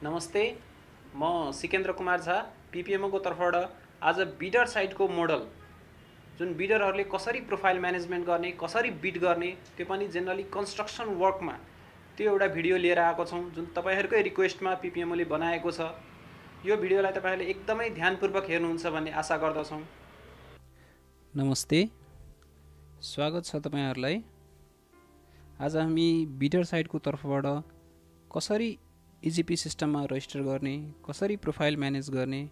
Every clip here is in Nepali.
नमस्ते, म सिकेन्द्र कुमार झा पिपिएमओको तर्फबाट आज बिडर साइटको मोडल जुन बिडरहरूले कसरी प्रोफाइल म्यानेजमेन्ट गर्ने, कसरी बिड गर्ने, त्यो पनि जेनरली कन्स्ट्रक्सन वर्कमा त्यो एउटा भिडियो लिएर आएको छौँ जुन तपाईहरुकै रिक्वेस्टमा पिपिएमओले बनाएको छ। यो भिडियोलाई तपाईहरुले एकदमै ध्यानपूर्वक हेर्नुहुन्छ भन्ने आशा गर्दछौँ। नमस्ते, स्वागत छ तपाईहरुलाई। आज हामी बिडर साइटको तर्फबाट कसरी इजिपी सिस्टममा रजिस्टर गर्ने, कसरी प्रोफाइल म्यानेज गर्ने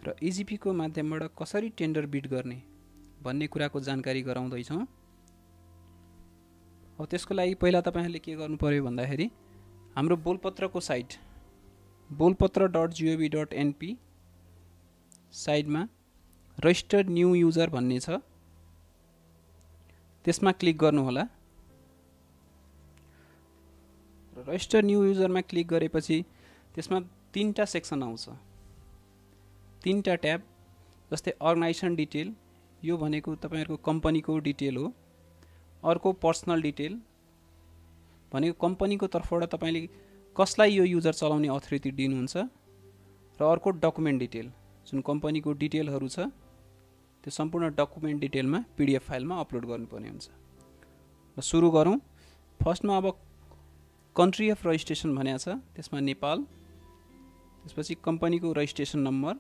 र इजिपी को माध्यमबाट कसरी टेन्डर बिड गर्ने भन्ने कुराको जानकारी गराउँदै छौं। अब त्यसको लागि पहिला तपाईहरुले के गर्नु पर्यो भन्दाखेरि हाम्रो बोलपत्रको साइट bolpatra.gov.np साइटमा रजिस्टर्ड न्यू युजर भन्ने छ, त्यसमा क्लिक गर्नु होला। रजिस्टर न्यू युजरमा क्लिक गरेपछि त्यसमा तीनटा सेक्सन आउँछ, तीनटा ट्याब। जस्तै अर्गनाइजेसन डिटेल, यो भनेको तपाईहरुको कम्पनीको डिटेल हो। अर्को पर्सनल डिटेल भनेको कम्पनीको तर्फबाट तपाईले कसलाई यो युजर चलाउने अथोरिटी दिनुहुन्छ, र अर्को डकुमेन्ट डिटेल जुन कम्पनीको डिटेलहरु छ त्यो सम्पूर्ण डकुमेन्ट डिटेलमा पीडीएफ फाइलमा अपलोड गर्नुपर्ने हुन्छ। र सुरु गरौँ। फर्स्टमा अब कन्ट्री अफ रजिस्ट्रेसन भनेको छ, त्यसमा नेपाल। त्यसपछि कम्पनीको रजिस्ट्रेसन नम्बर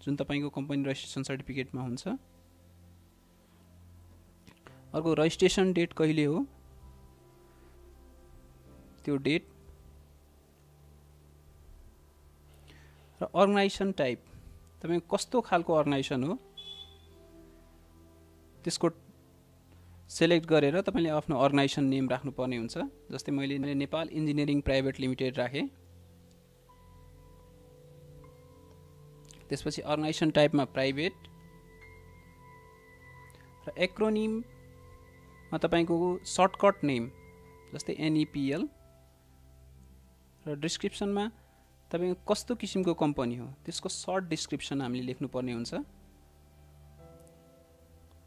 जुन तपाईको कम्पनी रजिस्ट्रेसन सर्टिफिकेटमा हुन्छ। अर्को रजिस्ट्रेसन डेट कहिले हो त्यो डेट, र अर्गनाइजेसन टाइप तपाईको कस्तो खालको अर्गनाइजेसन हो त्यसको सेलेक्ट गरेर तपाईले आफ्नो अर्गनाइजेसन नेम राख्नु पर्ने हुन्छ। जस्तै मैले नेपाल इन्जिनियरिङ प्राइभेट लिमिटेड राखे। त्यसपछि अर्गनाइजेसन टाइपमा प्राइभेट, र एक्रोनिममा तपाईको सर्टकट नेम जस्तै NEPL, र डिस्क्रिप्सनमा तपाईको कस्तो किसिमको कम्पनी हो त्यसको सर्ट डिस्क्रिप्सन हामीले लेख्नु पर्ने हुन्छ।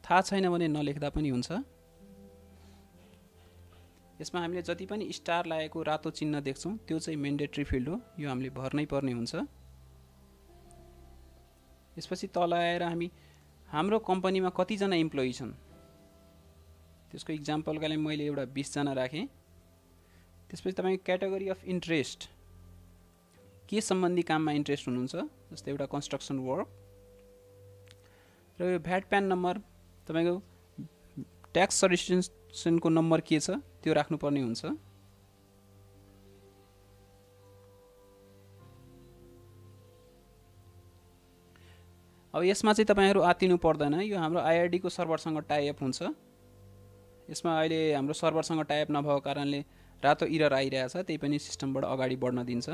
थाहा छैन भने नलेख्दा पनि हुन्छ। यसमा हामीले जति पनि स्टार लागेको रातो चिन्ह देख्छौं त्यो चाहिँ म्यान्डेटरी फिल्ड हो, यो हामीले भर्नै पर्ने हुन्छ। यसपछि तल आएर हाम्रो कम्पनीमा कति जना इम्प्लोइ छन् त्यसको एक्जाम्पलका लागि मैले एउटा 20 जना राखे। त्यसपछि तपाईको क्याटेगोरी अफ इन्ट्रेस्ट, के सम्बन्धी काममा इन्ट्रेस्ट हुनुहुन्छ, जस्तै एउटा कन्स्ट्रक्सन वर्क। र यो भ्याट प्यान नम्बर तपाईको ट्याक्स रजिस्ट्रेसनको नम्बर के छ त्यो राख्नुपर्ने हुन्छ। अब यसमा चाहिँ तपाईहरु आतिनु पर्दैन, यो हाम्रो आईआरडी को सर्भरसँग टाइ अप हुन्छ। यसमा अहिले हाम्रो सर्भरसँग टाइ अप नभएको कारणले रातो एरर आइरहेछ, त्यही पनि सिस्टमबाट अगाडि बढ्न दिन्छ।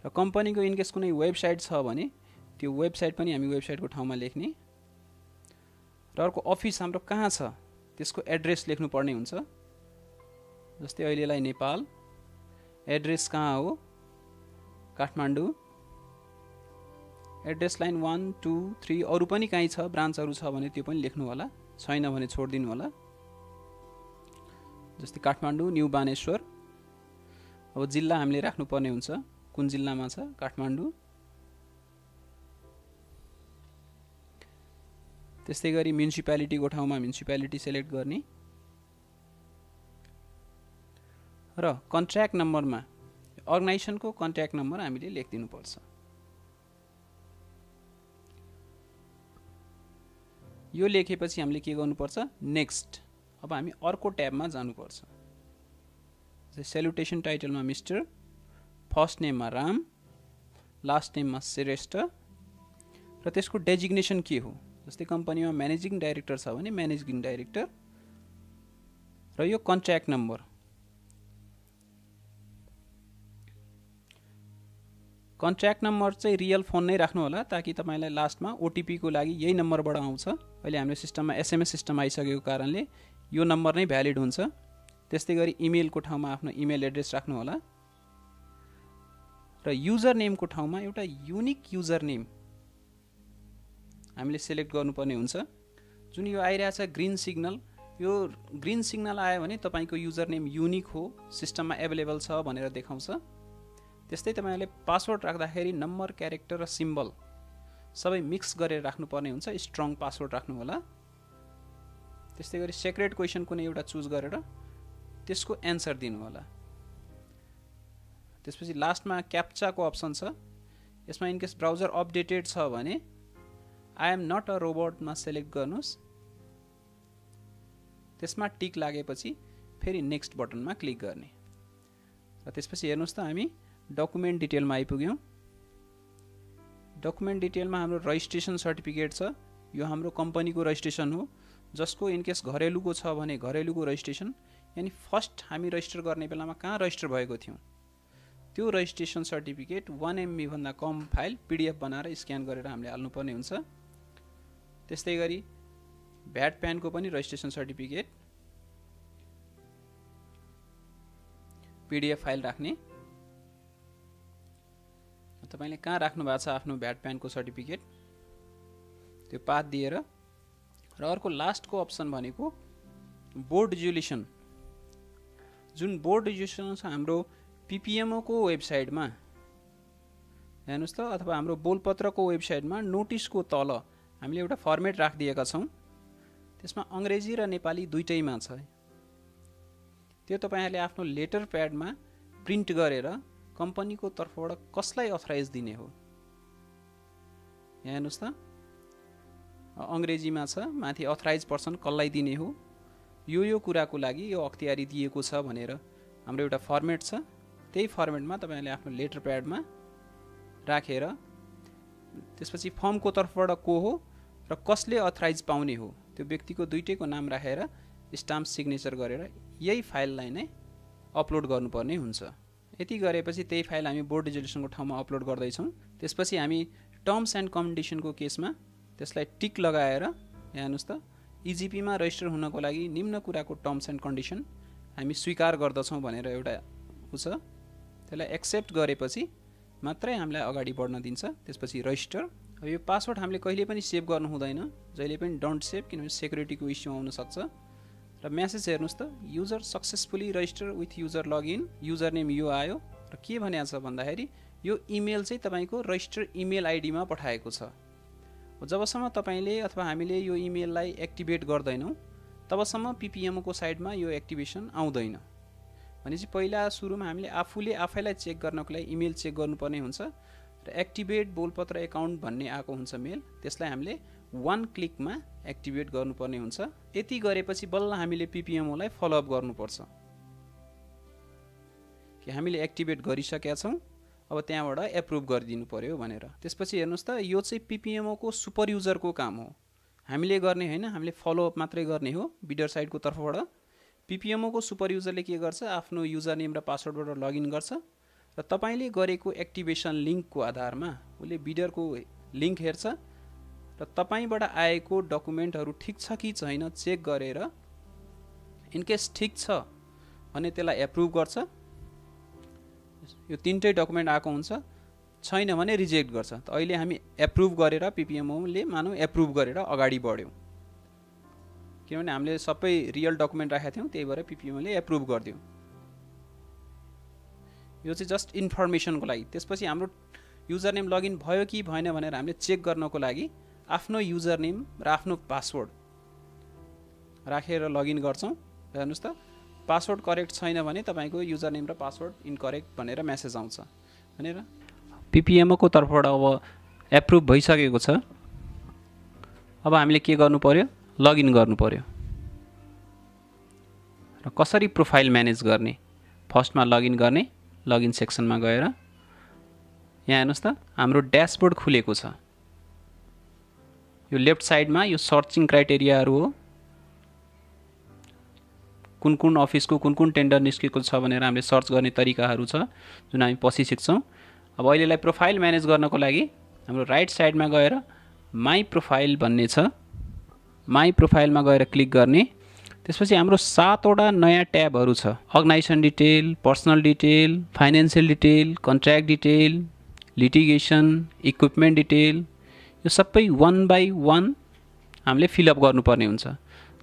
र कम्पनीको इनकेस कुनै वेबसाइट छ भने त्यो वेबसाइट पनि हामी वेबसाइटको ठाउँमा लेख्ने। र अर्को अफिस हाम्रो कहाँ छ त्यसको एड्रेस लेख्नु पर्ने हुन्छ। जस्तै अहिलेलाई नेपाल, एड्रेस कहाँ हो काठमाडौँ, एड्रेस लाइन 1 2 3 अरु पनि कहीँ छ ब्रान्चहरु छ भने त्यो पनि लेख्नु होला, छैन भने छोड्दिनु होला। जस्तै काठमाडौँ न्यू बानेश्वर। अब जिल्ला हामीले राख्नु पर्ने हुन्छ, कुन जिल्लामा छ काठमाडौँ। त्यस्तै गरी म्युनिसिपालिटीको ठाउँमा म्युनिसिपालिटी सेलेक्ट गर्ने। र कन्ट्र्याक्ट नम्बरमा अर्गनाइजेसनको कन्ट्र्याक्ट नम्बर हामीले लेखिदिनु पर्छ। यो लेखेपछि हामीले के गर्नुपर्छ, नेक्स्ट। अब हामी अर्को ट्याबमा जानुपर्छ। सेलुटेसन टाइटलमा मिस्टर, फर्स्ट नेममा राम, लास्ट नेममा श्रेष्ठ, र त्यसको डेजिग्नेसन के हो। जस्तै कम्पनीमा म्यानेजिङ डाइरेक्टर छ भने म्यानेजिङ डाइरेक्टर, र यो कन्ट्र्याक्ट नम्बर। कन्ट्र्याक्ट नम्बर चाहिँ रियल फोन नै राख्नु होला, ताकि तपाईलाई लास्टमा ओटीपी को लागि यही नम्बरबाट आउँछ। अहिले हाम्रो सिस्टममा एसएमएस सिस्टम आइसकेको कारणले यो नम्बर नै भ्यालिड हुन्छ। त्यस्तै गरी इमेलको ठाउँमा आफ्नो इमेल एड्रेस राख्नु होला, र युजर नेमको ठाउँमा एउटा युनिक युजर नेम हामीले सिलेक्ट गर्नुपर्ने हुन्छ। जुन यो आइरहेछ ग्रीन सिग्नल, यो ग्रीन सिग्नल आयो भने तपाईको युजर नेम युनिक हो, सिस्टममा अवेलेबल छ भनेर देखाउँछ। त्यस्तै तपाईहरुले पासवर्ड राख्दाखेरि नम्बर, क्यारेक्टर र सिम्बल सबै मिक्स गरेर राख्नुपर्ने हुन्छ। स्ट्रङ पासवर्ड राख्नु होला। त्यस्तै गरी सिक्रेट क्वेशन कुनै एउटा चुज गरेर त्यसको एन्सर दिनु होला। त्यसपछि लास्टमा क्याप्चा को अप्सन छ। यसमा इन केस ब्राउजर अपडेटेड छ भने I am not a robot मा सिलेक्ट गर्नुस्। त्यसमा टिक लागेपछि फेरि नेक्स्ट बटनमा क्लिक गर्ने र त्यसपछि हेर्नुस् त हामी डकुमेन्ट डिटेलमा आइपुग्यौं। डकुमेन्ट डिटेलमा हाम्रो रजिस्ट्रेसन सर्टिफिकेट छ। यो हाम्रो कम्पनीको रजिस्ट्रेसन हो, जसको इन केस घरेलुको छ भने घरेलुको रजिस्ट्रेसन, यानी फर्स्ट हामी रजिस्टर गर्ने बेलामा कहाँ रजिस्टर भएको थियौं त्यो रजिस्ट्रेसन सर्टिफिकेट 1 MB भन्दा कम फाइल PDF बनाएर स्क्यान गरेर हामीले हाल्नुपर्ने हुन्छ। त्यस्तै गरी भ्याट प्यान को पनि रजिस्ट्रेसन सर्टिफिकेट PDF फाइल राख्ने। तपाईले कहाँ राख्नु भएको छ आफ्नो भ्याट प्यान को सर्टिफिकेट त्यो पाथ दिएर। र अर्को लास्ट को अप्सन भनेको बोर्ड रिजोल्युसन। जुन बोर्ड रिजोल्युसन छ हाम्रो PPMO को वेबसाइटमा हेर्नुस् त, अथवा हाम्रो बोलपत्रको वेबसाइटमा नोटिसको तल हामीले एउटा फर्मेट राखिदिएका छौं। त्यसमा अंग्रेजी र नेपाली दुईटैमा छ। त्यो तपाईहरुले आफ्नो लेटर प्याडमा प्रिन्ट गरेर कम्पनीको तर्फबाट कसलाई अथराइज दिने हो। यहाँ हेर्नुस् त अंग्रेजीमा छ, माथि अथराइज पर्सन कसलाई दिने हो, यो कुराको लागि यो अख्तियारी दिएको छ भनेर हाम्रो एउटा फर्मेट छ। त्यही फर्मेटमा तपाईहरुले आफ्नो लेटर प्याडमा राखेर त्यसपछि फर्मको तर्फबाट को हो र कसले अथराइज पाउने हो त्यो व्यक्तिको दुईटैको नाम राखेर स्टाम्प सिग्नेचर गरेर यही फाइललाई नै अपलोड गर्नुपर्ने हुन्छ। यति गरेपछि त्यही फाइल हामी बोर्ड रिजोल्युसनको ठाउँमा अपलोड गर्दै छौं। त्यसपछि हामी टर्म्स एन्ड कन्डिसनको केसमा त्यसलाई टिक लगाएर यहाँ हेर्नुस् त EGP मा रजिस्टर हुनको लागि निम्न कुराको टर्म्स एन्ड कन्डिसन हामी स्वीकार गर्दछौं भनेर एउटा छ। त्यसलाई एक्सेप्ट गरेपछि मात्रै हामीलाई अगाडि बढ्न दिन्छ। त्यसपछि रजिस्टर। अब यो पासवर्ड हामीले कहिले पनि सेभ गर्नु हुँदैन, जहिले पनि डोन्ट सेभ, किनभने सेक्युरिटीको इस्यु आउन सक्छ। र मेसेज हेर्नुस् त user successfully register with user login, user name यो आयो र के भनिएको छ भन्दाखेरि यो इमेल चाहिँ तपाईको रजिस्टर इमेल आईडी मा पठाएको छ। जबसम्म तपाईले अथवा हामीले यो इमेललाई एक्टिभेट गर्दैनौं तबसम्म PPMO को साइडमा यो एक्टिभेसन आउँदैन। भनेपछि पहिला सुरुमा हामीले आफैलाई चेक गर्नको लागि इमेल चेक गर्नुपर्ने हुन्छ र एक्टिभेट बोलपत्र अकाउन्ट भन्ने आएको हुन्छ मेल, त्यसलाई हामीले 1 क्लिकमा एक्टिभेट गर्नुपर्ने हुन्छ। यति गरेपछि बल्ल हामीले PPMO लाई फलोअप गर्नुपर्छ कि हामीले एक्टिभेट गरिसकेका छौं, अब त्यहाँबाट एप्रुभ गरिदिनु पर्यो भनेर। त्यसपछि हेर्नुस् त यो चाहिँ PPMO को सुपर युजर को काम हो, हामीले गर्ने हैन, हामीले फलोअप मात्रै गर्ने हो बिडर साइडको तर्फबाट। PPMO को सुपर युजरले के गर्छ, आफ्नो युजर नेम र पासवर्डबाट लगइन गर्छ र तपाईले गरेको एक्टिभेसन लिंकको आधारमा उले बिडरको लिंक हेर्छ र तपाईबाट आएको डकुमेन्टहरु ठीक छ कि छैन चेक गरेर इन केस ठीक छ भने त्यसलाई एप्रुभ गर्छ। यो तीनटै डकुमेन्ट आएको हुन्छ, छैन भने रिजेक्ट गर्छ। त अहिले हामी एप्रुभ गरेर PPMO ले मानौ एप्रुभ गरेर अगाडि बढ्यौं, किनभने हामीले सबै रियल डकुमेन्ट राखेका थियौं, त्यही भएर PPMO ले एप्रुभ गर्दियो। यो चाहिँ जस्ट इन्फर्मेसनको लागि। त्यसपछि हाम्रो युजर नेम लगइन भयो कि भएन भनेर हामीले चेक गर्नको लागि आफ्नो युजर नेम र आफ्नो पासवर्ड राखेर लगइन गर्छौं। हेर्नुस् त पासवर्ड करेक्ट छैन भने तपाईको युजर नेम र पासवर्ड इनकरेक्ट भनेर मेसेज आउँछ भनेर PPMO को तर्फबाट अब एप्रुभ भइसकेको छ। अब हामीले के गर्नु पर्यो, लगइन गर्नु पर्यो। र कसरी प्रोफाइल म्यानेज गर्ने, फर्स्टमा लगइन गर्ने, लगइन सेक्सनमा गएर यहाँ हेर्नुस् त हाम्रो ड्याशबोर्ड खुलेको छ। यो लेफ्ट साइडमा यो सर्चिङ क्राइटेरियाहरु हो, कुन अफिसको कुन टेन्डर निस्केको छ भनेर हामीले सर्च गर्ने तरिकाहरु छ जुन हामी पछि सिक्छौं। अब अहिलेलाई प्रोफाइल म्यानेज गर्नको लागि हाम्रो राइट साइडमा गएर माई प्रोफाइल भन्ने छ, माई प्रोफाइलमा गएर क्लिक गर्ने। त्यसपछि हाम्रो 7 वटा नयाँ ट्याबहरु छ, organisation detail, personal detail, financial detail, contract detail, litigation, equipment detail, यो सबै 1 बाइ 1 हामीले फिलअप गर्नुपर्ने हुन्छ।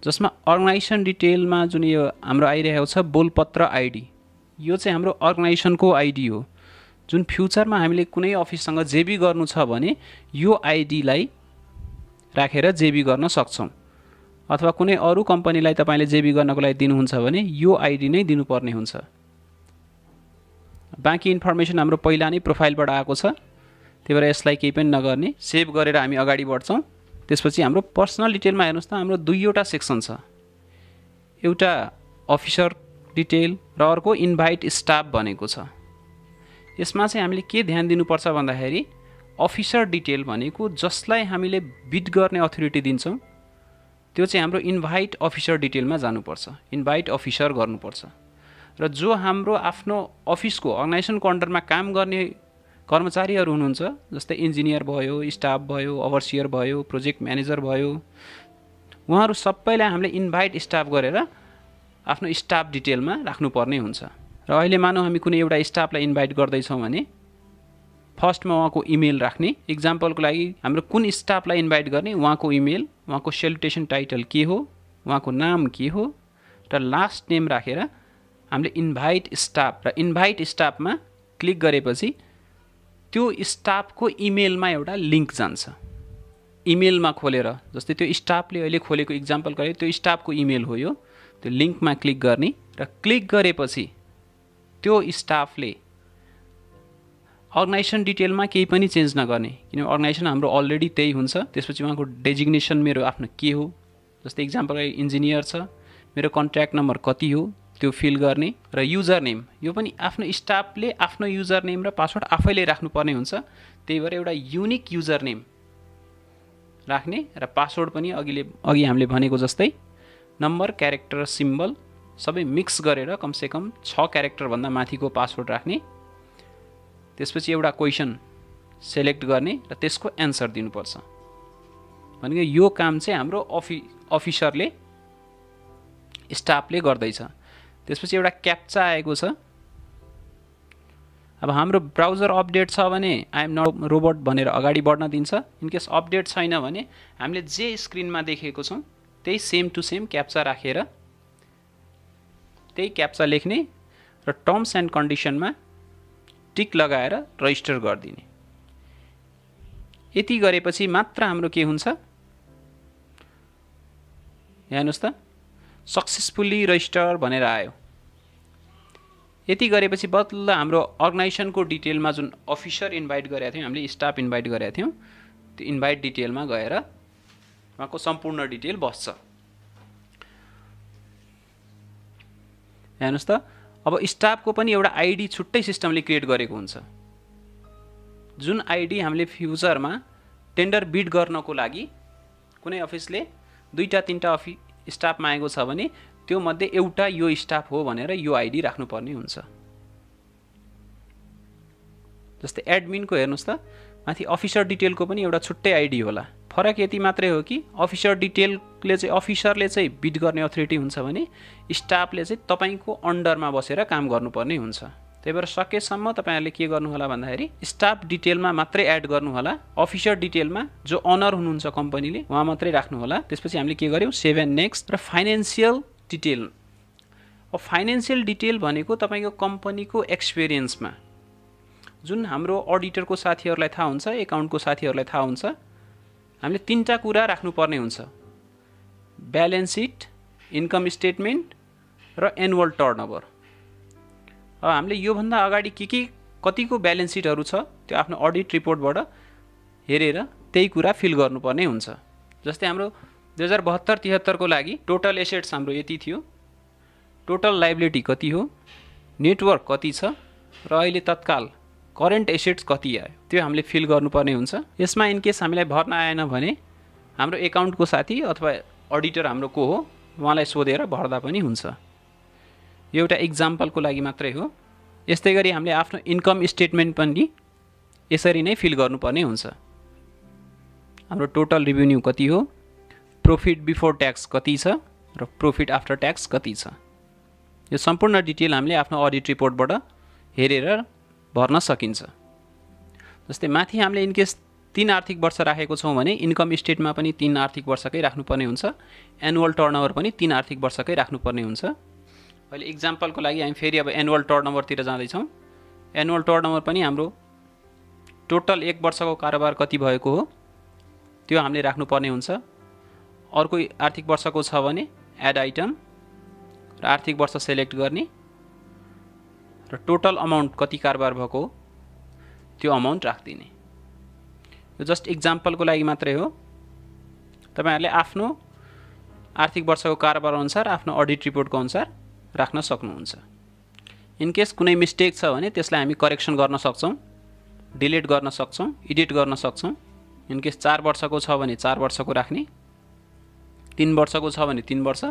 जसमा अर्गनाइजेसन डिटेलमा जुन यो हाम्रो आइरहेको छ बोलपत्र आईडी, यो चाहिँ हाम्रो अर्गनाइजेसनको आईडी हो जुन फ्युचरमा हामीले कुनै अफिससँग जेबी गर्नु छ भने यो आइडीलाई राखेर जेबी गर्न सक्छौं, अथवा कुनै अरू कम्पनीलाई तपाईले जेबी गर्नको लागि दिनुहुन्छ भने यो आइडी नै दिनुपर्ने हुन्छ। बाँकी इन्फर्मेसन हाम्रो पहिला नै प्रोफाइलबाट आएको छ, त्यही भएर यसलाई केही पनि नगर्ने, सेभ गरेर हामी अगाडि बढ्छौं। त्यसपछि हाम्रो पर्सनल डिटेलमा हेर्नुस् त हाम्रो दुईवटा सेक्सन छ, एउटा अफिसर डिटेल र अर्को इन्भाइट स्टाफ भनेको छ। यसमा चाहिँ हामीले के ध्यान दिनुपर्छ भन्दाखेरि अफिसर डिटेल भनेको जसलाई हामीले बिड गर्ने अथोरिटी दिन्छौं त्यो चाहिँ हाम्रो इन्भाइट अफिसर डिटेलमा जानुपर्छ, इन्भाइट अफिसर गर्नुपर्छ। र जो हाम्रो आफ्नो अफिसको अर्गनाइजेसनको अन्डरमा काम गर्ने कर्मचारीहरू हुनुहुन्छ, जस्तै इन्जिनियर भयो, स्टाफ भयो, ओभरसियर भयो, प्रोजेक्ट म्यानेजर भयो, उहाँहरू सबैलाई हामीले इन्भाइट स्टाफ गरेर आफ्नो स्टाफ डिटेलमा राख्नुपर्ने हुन्छ। र अहिले मानौ हामी कुनै एउटा स्टाफलाई इन्भाइट गर्दैछौँ भने फर्स्टमा उहाँको इमेल राख्ने। इक्जाम्पलको लागि हाम्रो कुन स्टाफलाई इन्भाइट गर्ने, उहाँको इमेल, उहाँको सेलुटेसन टाइटल के हो, उहाँको नाम के हो र लास्ट नेम राखेर हामीले इन्भाइट स्टाफ र इन्भाइट स्टाफमा क्लिक गरेपछि त्यो स्टाफको इमेलमा एउटा लिङ्क जान्छ। इमेलमा खोलेर, जस्तै त्यो स्टाफले अहिले खोलेको इक्जाम्पलको लागि त्यो स्टाफको इमेल हो यो, त्यो लिङ्कमा क्लिक गर्ने र क्लिक गरेपछि त्यो स्टाफले अर्गनाइजेसन डिटेलमा केही पनि चेन्ज नगर्ने, किनभने अर्गनाइजेसन हाम्रो अलरेडी त्यही हुन्छ। त्यसपछि उहाँको डेजिग्नेसन मेरो आफ्नो के हो, जस्तै इक्जाम्पल इन्जिनियर छ, मेरो कन्ट्याक्ट नम्बर कति हो त्यो फिल गर्ने र युजर नेम, यो पनि आफ्नो स्टाफले आफ्नो युजर नेम र पासवर्ड आफैले राख्नुपर्ने हुन्छ। त्यही भएर एउटा युनिक युजर नेम राख्ने र पासवर्ड पनि अघि हामीले भनेको जस्तै नम्बर, क्यारेक्टर, सिम्बल सबै मिक्स गरेर कमसेकम 6 क्यारेक्टर भन्दा माथिको पासवर्ड राख्ने। त्यसपछि एउटा क्वेसन सेलेक्ट गर्ने र त्यसको एन्सर दिनुपर्छ। भनेको यो काम चाहिँ हाम्रो अफिसरले स्टाफले गर्दैछ। त्यसपछि एउटा क्याप्चा आएको छ। अब हाम्रो ब्राउजर अपडेट छ भने आई एम नट रोबोट भनेर अगाडि बढ्न दिन्छ। इनकेस अपडेट छैन भने हामीले जे स्क्रिनमा देखेको छौं त्यही सेम टु सेम क्याप्चा राखेर त्यही क्याप्चा लेख्ने र टर्म्स एन्ड कन्डिसनमा टिक लगाएर रजिस्टर गरिदिने। यति गरेपछि मात्र हाम्रो के हुन्छ, हेर्नुस् त सक्सेसफुली रजिस्टर भनेर आयो। यति गरेपछि बल्ल हाम्रो अर्गनाइजेसनको डिटेलमा जुन अफिसर इन्भाइट गरेका थियौं, हामीले स्टाफ इन्भाइट गरेका थियौं, त्यो इन्भाइट डिटेलमा गएर उहाँको सम्पूर्ण डिटेल बस्छ। हेर्नुस् त अब स्टाफको पनि एउटा आइडी छुट्टै सिस्टमले क्रिएट गरेको हुन्छ। जुन आइडी हामीले फ्युचरमा टेन्डर बिड गर्नको लागि कुनै अफिसले 2-3टा स्टाफ मागेको छ भने त्यो मध्ये एउटा यो स्टाफ हो भनेर यो आइडी राख्नुपर्ने हुन्छ। जस्तै एडमिनको हेर्नुस् त माथि अफिसर डिटेलको पनि एउटा छुट्टै आइडी होला। फरक यति मात्रै हो कि अफिसर डिटेलले चाहिँ अफिसरले चाहिँ बिड गर्ने अथोरिटी हुन्छ भने स्टाफले चाहिँ तपाईको अन्डरमा बसेर काम गर्नुपर्ने हुन्छ। त्यही भएर सकेसम्म तपाईहरुले के गर्नु होला भन्दाखेरि स्टाफ डिटेलमा मात्रै एड गर्नु होला। अफिसर डिटेलमा जो अनर हुनुहुन्छ कम्पनीले उहाँ मात्रै राख्नु होला। त्यसपछि हामीले के गर्यौं, सेभ एन्ड नेक्स्ट र फाइनान्शियल डिटेल। अब फाइनान्शियल डिटेल भनेको तपाईको कम्पनीको एक्सपिरियन्समा जुन हाम्रो अडिटरको साथीहरुलाई थाहा हुन्छ, एकाउन्टको साथीहरुलाई थाहा हुन्छ, हामीले 3टा कुरा राख्नुपर्ने हुन्छ, ब्यालेन्स सिट, इन्कम स्टेटमेन्ट र एनुअल टर्नओभर। अब हामीले यो भन्दा अगाडि के कतिको ब्यालेन्स सिटहरु छ त्यो आफ्नो अडिट रिपोर्टबाट हेरेर त्यही कुरा फिल गर्नुपर्ने हुन्छ। जस्तै हाम्रो 2072-73 को लागि टोटल एसेट्स हाम्रो यति थियो, टोटल लायबिलिटी कति हो, नेटवर्क कति छ र अहिले तत्काल करेन्ट एसेट्स कति आयो त्यो हामीले फिल गर्नुपर्ने हुन्छ। यसमा इन केस हामीलाई भर्न आएन भने हाम्रो एकाउन्टको साथी अथवा अडिटर हाम्रो को हो उहाँलाई सोधेर भर्दा पनि हुन्छ। यो एउटा एक्जाम्पलको लागि मात्रै हो। यस्तै गरी हामीले आफ्नो इन्कम स्टेटमेन्ट पनि यसरी नै फिल गर्नुपर्ने हुन्छ। हाम्रो टोटल रेभेन्यू कति हो, प्रॉफिट बिफोर ट्याक्स कति छ र प्रॉफिट आफ्टर ट्याक्स कति छ। यो सम्पूर्ण डिटेल हामीले आफ्नो अडिट रिपोर्टबाट हेरेर भर्न सकिन्छ। जस्तै माथि हामीले इनकेस 3 आर्थिक वर्ष राखेको छौं भने इन्कम स्टेटमा पनि 3 आर्थिक वर्षकै राख्नुपर्ने हुन्छ, एनुअल टर्नओभर पनि 3 आर्थिक वर्षकै राख्नुपर्ने हुन्छ। अहिले एक्जाम्पलको लागि हामी फेरि अब एनुअल टर्नओभर तिर जाँदै छौं। एनुअल टर्नओभर पनि हाम्रो टोटल 1 वर्षको कारोबार कति भएको हो त्यो हामीले राख्नुपर्ने हुन्छ। अर्को आर्थिक वर्षको छ भने एड आइटम र आर्थिक वर्ष सेलेक्ट गर्ने र टोटल अमाउन्ट कति कारोबार भएको हो त्यो अमाउन्ट राखिदिने। यो जस्ट इक्जाम्पलको लागि मात्रै हो। तपाईहरुले आफ्नो आर्थिक वर्षको कारोबार अनुसार आफ्नो अडिट रिपोर्टको अनुसार राख्न सक्नुहुन्छ। इन केस कुनै मिस्टेक छ भने त्यसलाई हामी करेक्सन गर्न सक्छौं, डिलिट गर्न सक्छौं, एडिट गर्न सक्छौं। इन केस 4 वर्षको छ भने 4 वर्षको राख्ने, 3 वर्षको छ भने 3 वर्ष।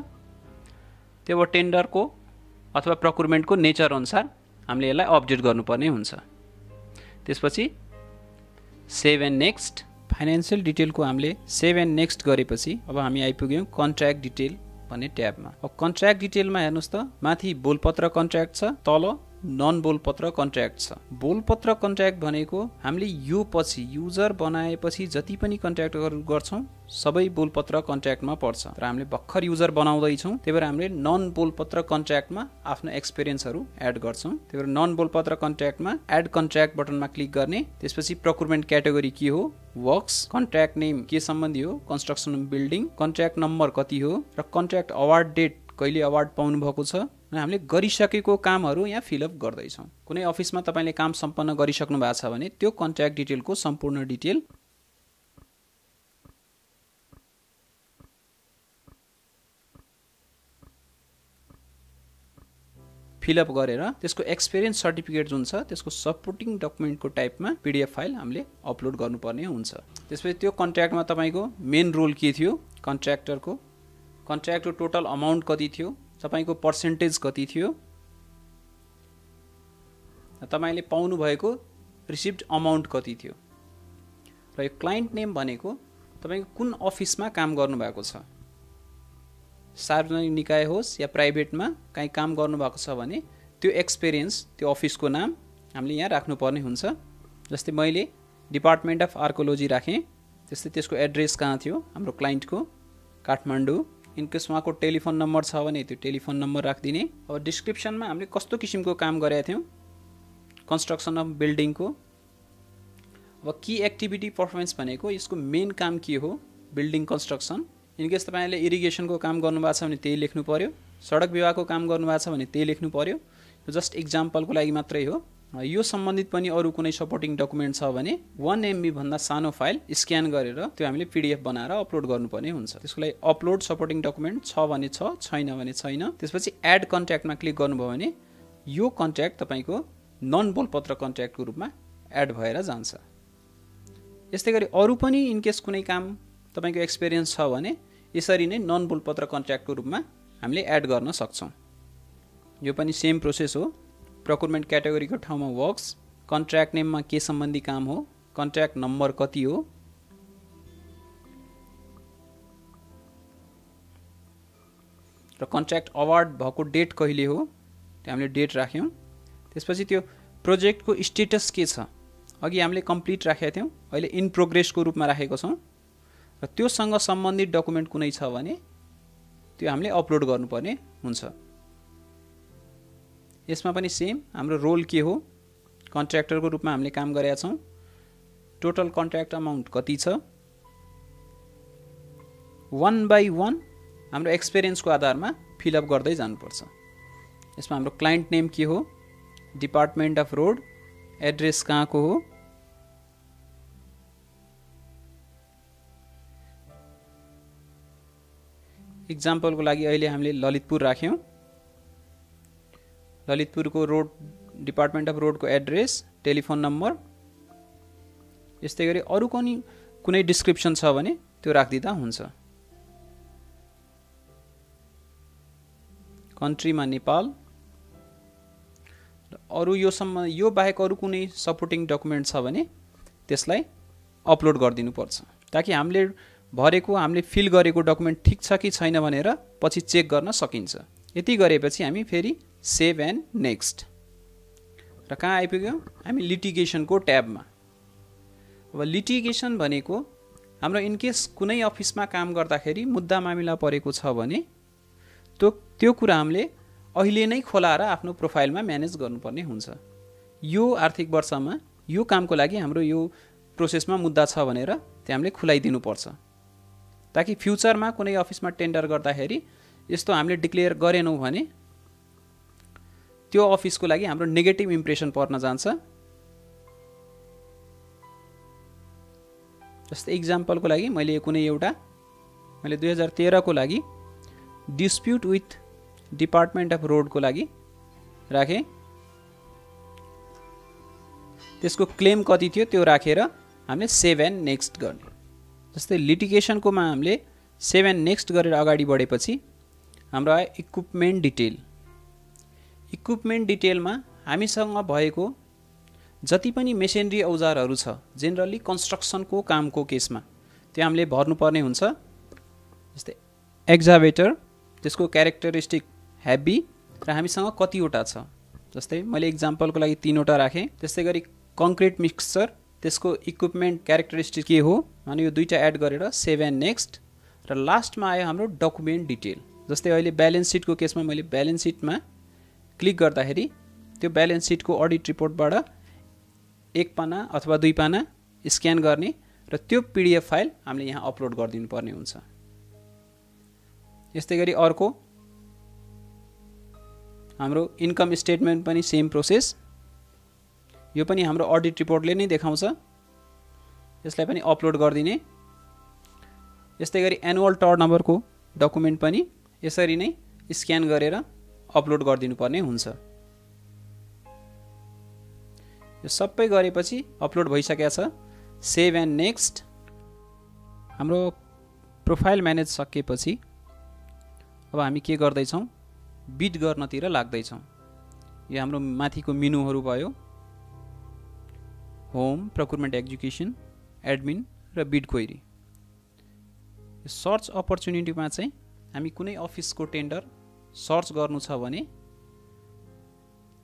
त्यो अब टेन्डरको अथवा प्रोक्युरमेन्टको नेचर अनुसार हामीले यसलाई अपडेट गर्नुपर्ने हुन्छ। त्यसपछि सेभ एन्ड नेक्स्ट। फाइनान्शियल डिटेलको हामीले सेभ एन्ड नेक्स्ट गरेपछि अब हामी आइपुग्यौं कन्ट्र्याक्ट डिटेल भन्ने ट्याबमा। अब कन्ट्र्याक्ट डिटेलमा हेर्नुस् त माथि बोलपत्र कन्ट्र्याक्ट छ, तल नन बोलपत्र कन्ट्र्याक्ट छ। बोलपत्र कन्ट्र्याक्ट भनेको हामीले यो पछि युजर बनाएपछि जति पनि कन्ट्र्याक्ट गर्छौं सबै बोलपत्र कन्ट्र्याक्टमा पर्छ। तर हामीले भर्खर युजर बनाउँदै छौं त्यही भएर हामीले नन बोलपत्र कन्ट्र्याक्टमा आफ्नो एक्सपिरियन्सहरु एड गर्छौं। त्यही भएर नन बोलपत्र कन्ट्र्याक्टमा एड कन्ट्र्याक्ट बटनमा क्लिक गर्ने। त्यसपछि प्रोक्युरमेन्ट क्याटेगोरी के हो, वर्क्स, कन्ट्र्याक्ट नेम के सम्बन्धी हो, कन्स्ट्रक्सन बिल्डिङ, कन्ट्र्याक्ट नम्बर कति हो र कन्ट्र्याक्ट अवार्ड डेट कहिले अवार्ड पाउनु भएको छ र हामीले गरिसकेको कामहरु यहाँ फिल अप गर्दै छौं। कुनै अफिसमा तपाईले काम सम्पन्न गरिसक्नु भएको छ भने त्यो कन्ट्र्याक्ट डिटेलको सम्पूर्ण डिटेल फिल अप गरेर त्यसको एक्सपिरियन्स सर्टिफिकेट जुन छ त्यसको सपोर्टिङ डकुमेन्टको टाइपमा पीडीएफ फाइल हामीले अपलोड गर्नुपर्ने हुन्छ। त्यसपछि त्यो कन्ट्र्याक्टमा तपाईको मेन रोल के थियो, कन्ट्र्याक्टरको कन्ट्र्याक्टको टोटल अमाउन्ट कति थियो, तपाईको पर्सेन्टेज कति थियो, तपाईले पाउनु भएको रिसिभ्ड अमाउन्ट कति थियो र यो क्लाइन्ट नेम भनेको तपाईको कुन अफिसमा काम गर्नु भएको छ, सार्वजनिक निकाय होस् या प्राइभेटमा कहीँ काम गर्नु भएको छ भने त्यो एक्सपिरियन्स त्यो अफिसको नाम हामीले यहाँ राख्नु पर्ने हुन्छ। जस्तै मैले डिपार्टमेन्ट अफ आर्कोलोजी राखेँ, त्यस्तै त्यसको एड्रेस कहाँ थियो हाम्रो क्लाइन्टको, काठमाडौँ। इनकेस उहाँको टेलिफोन नम्बर छ भने त्यो टेलिफोन नम्बर राखिदिने। अब डिस्क्रिप्सनमा हामीले कस्तो किसिमको काम गरेका थियौं, कन्स्ट्रक्सन अफ बिल्डिङको। अब की एक्टिभिटी पर्फर्मेन्स भनेको यसको मेन काम के हो, बिल्डिङ कन्स्ट्रक्सन। इनकेस तपाईले इरिगेसनको काम गर्नु भएको छ भने त्यही लेख्नु पर्यो, सडक विभागको काम गर्नु भएको छ भने त्यही लेख्नु पर्यो। यो जस्ट एक्जाम्पलको लागि मात्रै हो। यो सम्बन्धित पनि अरु कुनै सपोर्टिङ डकुमेन्ट छ भने 1 MB भन्दा सानो फाइल स्क्यान गरेर त्यो हामीले पीडीएफ बनाएर अपलोड गर्नुपर्ने हुन्छ। त्यसको लागि अपलोड सपोर्टिङ डकुमेन्ट छ भने छ, छैन भने छैन। त्यसपछि एड कन्ट्र्याक्टमा क्लिक गर्नुभयो भने यो कन्ट्र्याक्ट तपाईको नन बोलपत्र कन्ट्र्याक्टको रूपमा एड भएर जान्छ। यस्तै गरी अरु पनि इनकेस कुनै काम तपाईको एक्सपिरियन्स छ भने यसरी नै नन बोलपत्र कन्ट्र्याक्टको रूपमा हामीले एड गर्न सक्छौं। यो पनि सेम प्रोसेस हो। प्रोक्युरमेन्ट क्याटेगोरीको ठाउँमा वर्क्स, कन्ट्र्याक्ट नेममा के सम्बन्धी काम हो, कन्ट्र्याक्ट नम्बर कति हो, र कन्ट्र्याक्ट अवार्ड भएको डेट कहिले हो त्यो हामीले डेट राख्यौं। त्यसपछि त्यो प्रोजेक्टको स्टेटस के छ, अघि हामीले कम्प्लिट राखेका थियौं, अहिले इन प्रोग्रेसको रूपमा राखेको छौं र त्योसँग सम्बन्धित डकुमेन्ट कुनै छ भने त्यो हामीले अपलोड गर्नुपर्ने हुन्छ। यसमा पनि सेम हाम्रो रोल के हो, कन्ट्र्याक्टरको रूपमा हामीले काम गरेका छौं, टोटल कन्ट्र्याक्ट अमाउन्ट कति छ, 1 by 1 हाम्रो एक्सपिरियन्सको आधारमा फिल अप गर्दै जानुपर्छ। यसमा हाम्रो क्लाइन्ट नेम के हो, डिपार्टमेन्ट अफ रोड, एड्रेस कहाँको हो, एक्जाम्पलको लागि अहिले हामीले ललितपुर राख्यौं। ललितपुरको रोड डिपार्टमेन्ट अफ रोडको एड्रेस, टेलिफोन नम्बर। यस्तै गरी अरु कुनै डिस्क्रिप्सन छ भने त्यो राखिदिदा हुन्छ। कन्ट्रीमा नेपाल। अरु यो बाहेक अरु कुनै सपोर्टिङ डकुमेन्ट छ भने त्यसलाई अपलोड गरिदिनु पर्छ ताकि हामीले भरेको हामीले फिल गरेको डकुमेन्ट ठीक छ कि छैन भनेर पछि चेक गर्न सकिन्छ। यति गरेपछि हामी फेरि सेभ एन्ड नेक्स्ट र कहाँ आइपुग्यौं, हामी लिटिगेसनको ट्याबमा। अब लिटिगेसन भनेको हाम्रो इनकेस कुनै अफिसमा काम गर्दाखेरि मुद्दा मामिला परेको छ भने त्यो कुरा हामीले अहिले नै खोलाएर आफ्नो प्रोफाइलमा म्यानेज गर्नुपर्ने हुन्छ। यो आर्थिक वर्षमा यो कामको लागि हाम्रो यो प्रोसेसमा मुद्दा छ भनेर त्यहाँ हामीले खुलाइदिनुपर्छ, ताकि फ्युचरमा कुनै अफिसमा टेन्डर गर्दाखेरि यस्तो हामीले डिक्लेयर गरेनौँ भने त्यो अफिसको लागि हाम्रो नेगेटिभ इम्प्रेसन पर्न जान्छ। जस्तै इक्जाम्पलको लागि मैले कुनै एउटा 2013 को लागि डिस्प्युट विथ डिपार्टमेन्ट अफ रोडको लागि राखेँ। त्यसको क्लेम कति थियो त्यो राखेर हामीले सेभ एन्ड नेक्स्ट गर्ने। जस्तै लिटिगेसनकोमा हामीले सेभ एन्ड नेक्स्ट गरेर अगाडि बढेपछि हाम्रो आयो इक्विपमेन्ट डिटेल। इक्विपमेन्ट डिटेलमा हामीसँग भएको जति पनि मेसिनरी औजारहरू छ जेनरली कन्स्ट्रक्सनको कामको केसमा त्यो हामीले भर्नुपर्ने हुन्छ। जस्तै एक्जाभेटर, त्यसको क्यारेक्टरिस्टिक हेभी र हामीसँग कतिवटा छ। जस्तै मैले इक्जाम्पलको लागि 3 वटा राखेँ। त्यस्तै गरी कङ्क्रिट मिक्सचर, त्यसको इक्विपमेन्ट क्यारेक्टरिस्टिक के हो भने यो दुईटा एड गरेर सेभ एन्ड नेक्स्ट। र लास्टमा आयो हाम्रो डकुमेन्ट डिटेल। जस्तै अहिले ब्यालेन्स सिटको केसमा मैले ब्यालेन्स सिटमा क्लिक गर्दाखेरि त्यो ब्यालेन्स सिटको अडिट रिपोर्टबाट 1 पाना अथवा 2 पाना स्क्यान गर्ने र त्यो पीडीएफ फाइल हामीले यहाँ अपलोड गरिदिनु पर्ने हुन्छ। यस्तै गरी अर्को हाम्रो इन्कम स्टेटमेन्ट पनि सेम प्रोसेस। यो पनि हाम्रो अडिट रिपोर्टले नै देखाउँछ, यसलाई पनि अपलोड गरिदिने। यस्तै गरी एनुअल टर्नओभरको डकुमेन्ट पनि यसरी नै स्क्यान गरेर अपलोड गरिदिनु पर्ने हुन्छ। यो सबै गरेपछि अपलोड भइसकेको छ। Save and next. हाम्रो प्रोफाइल म्यानेज सकेपछि अब हामी के गर्दैछौँ, बिड गर्नतिर लाग्दैछौँ। यो हाम्रो माथिको मेनुहरू भयो, होम, प्रोक्युरमेन्ट एक्जिक्युसन, एडमिन र बिड क्वेरी। यो सर्च अपर्च्युनिटीमा चाहिँ हामी कुनै अफिसको टेन्डर सर्च गर्नु छ भने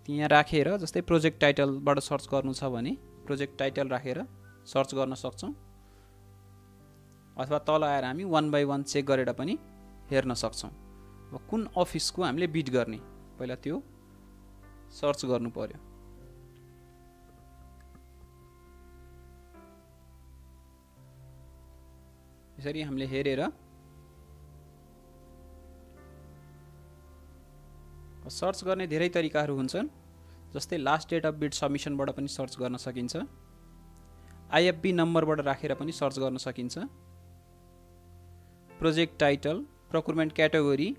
यहाँ राखेर, जस्तै प्रोजेक्ट टाइटलबाट सर्च गर्नु छ भने प्रोजेक्ट टाइटल राखेर सर्च गर्न सक्छौँ, अथवा तल आएर हामी 1 बाई 1 चेक गरेर पनि हेर्न सक्छौँ। अब कुन अफिसको हामीले बिड गर्ने पहिला त्यो सर्च गर्नु पर्यो। यसरी हामीले हेरेर सर्च गर्ने धेरै तरिकाहरू हुन्छन्। जस्तै लास्ट डेट अफ बिड सबमिसनबाट पनि सर्च गर्न सकिन्छ, आइएफबी नम्बरबाट राखेर पनि सर्च गर्न सकिन्छ, प्रोजेक्ट टाइटल, प्रोक्युरमेन्ट क्याटेगोरी,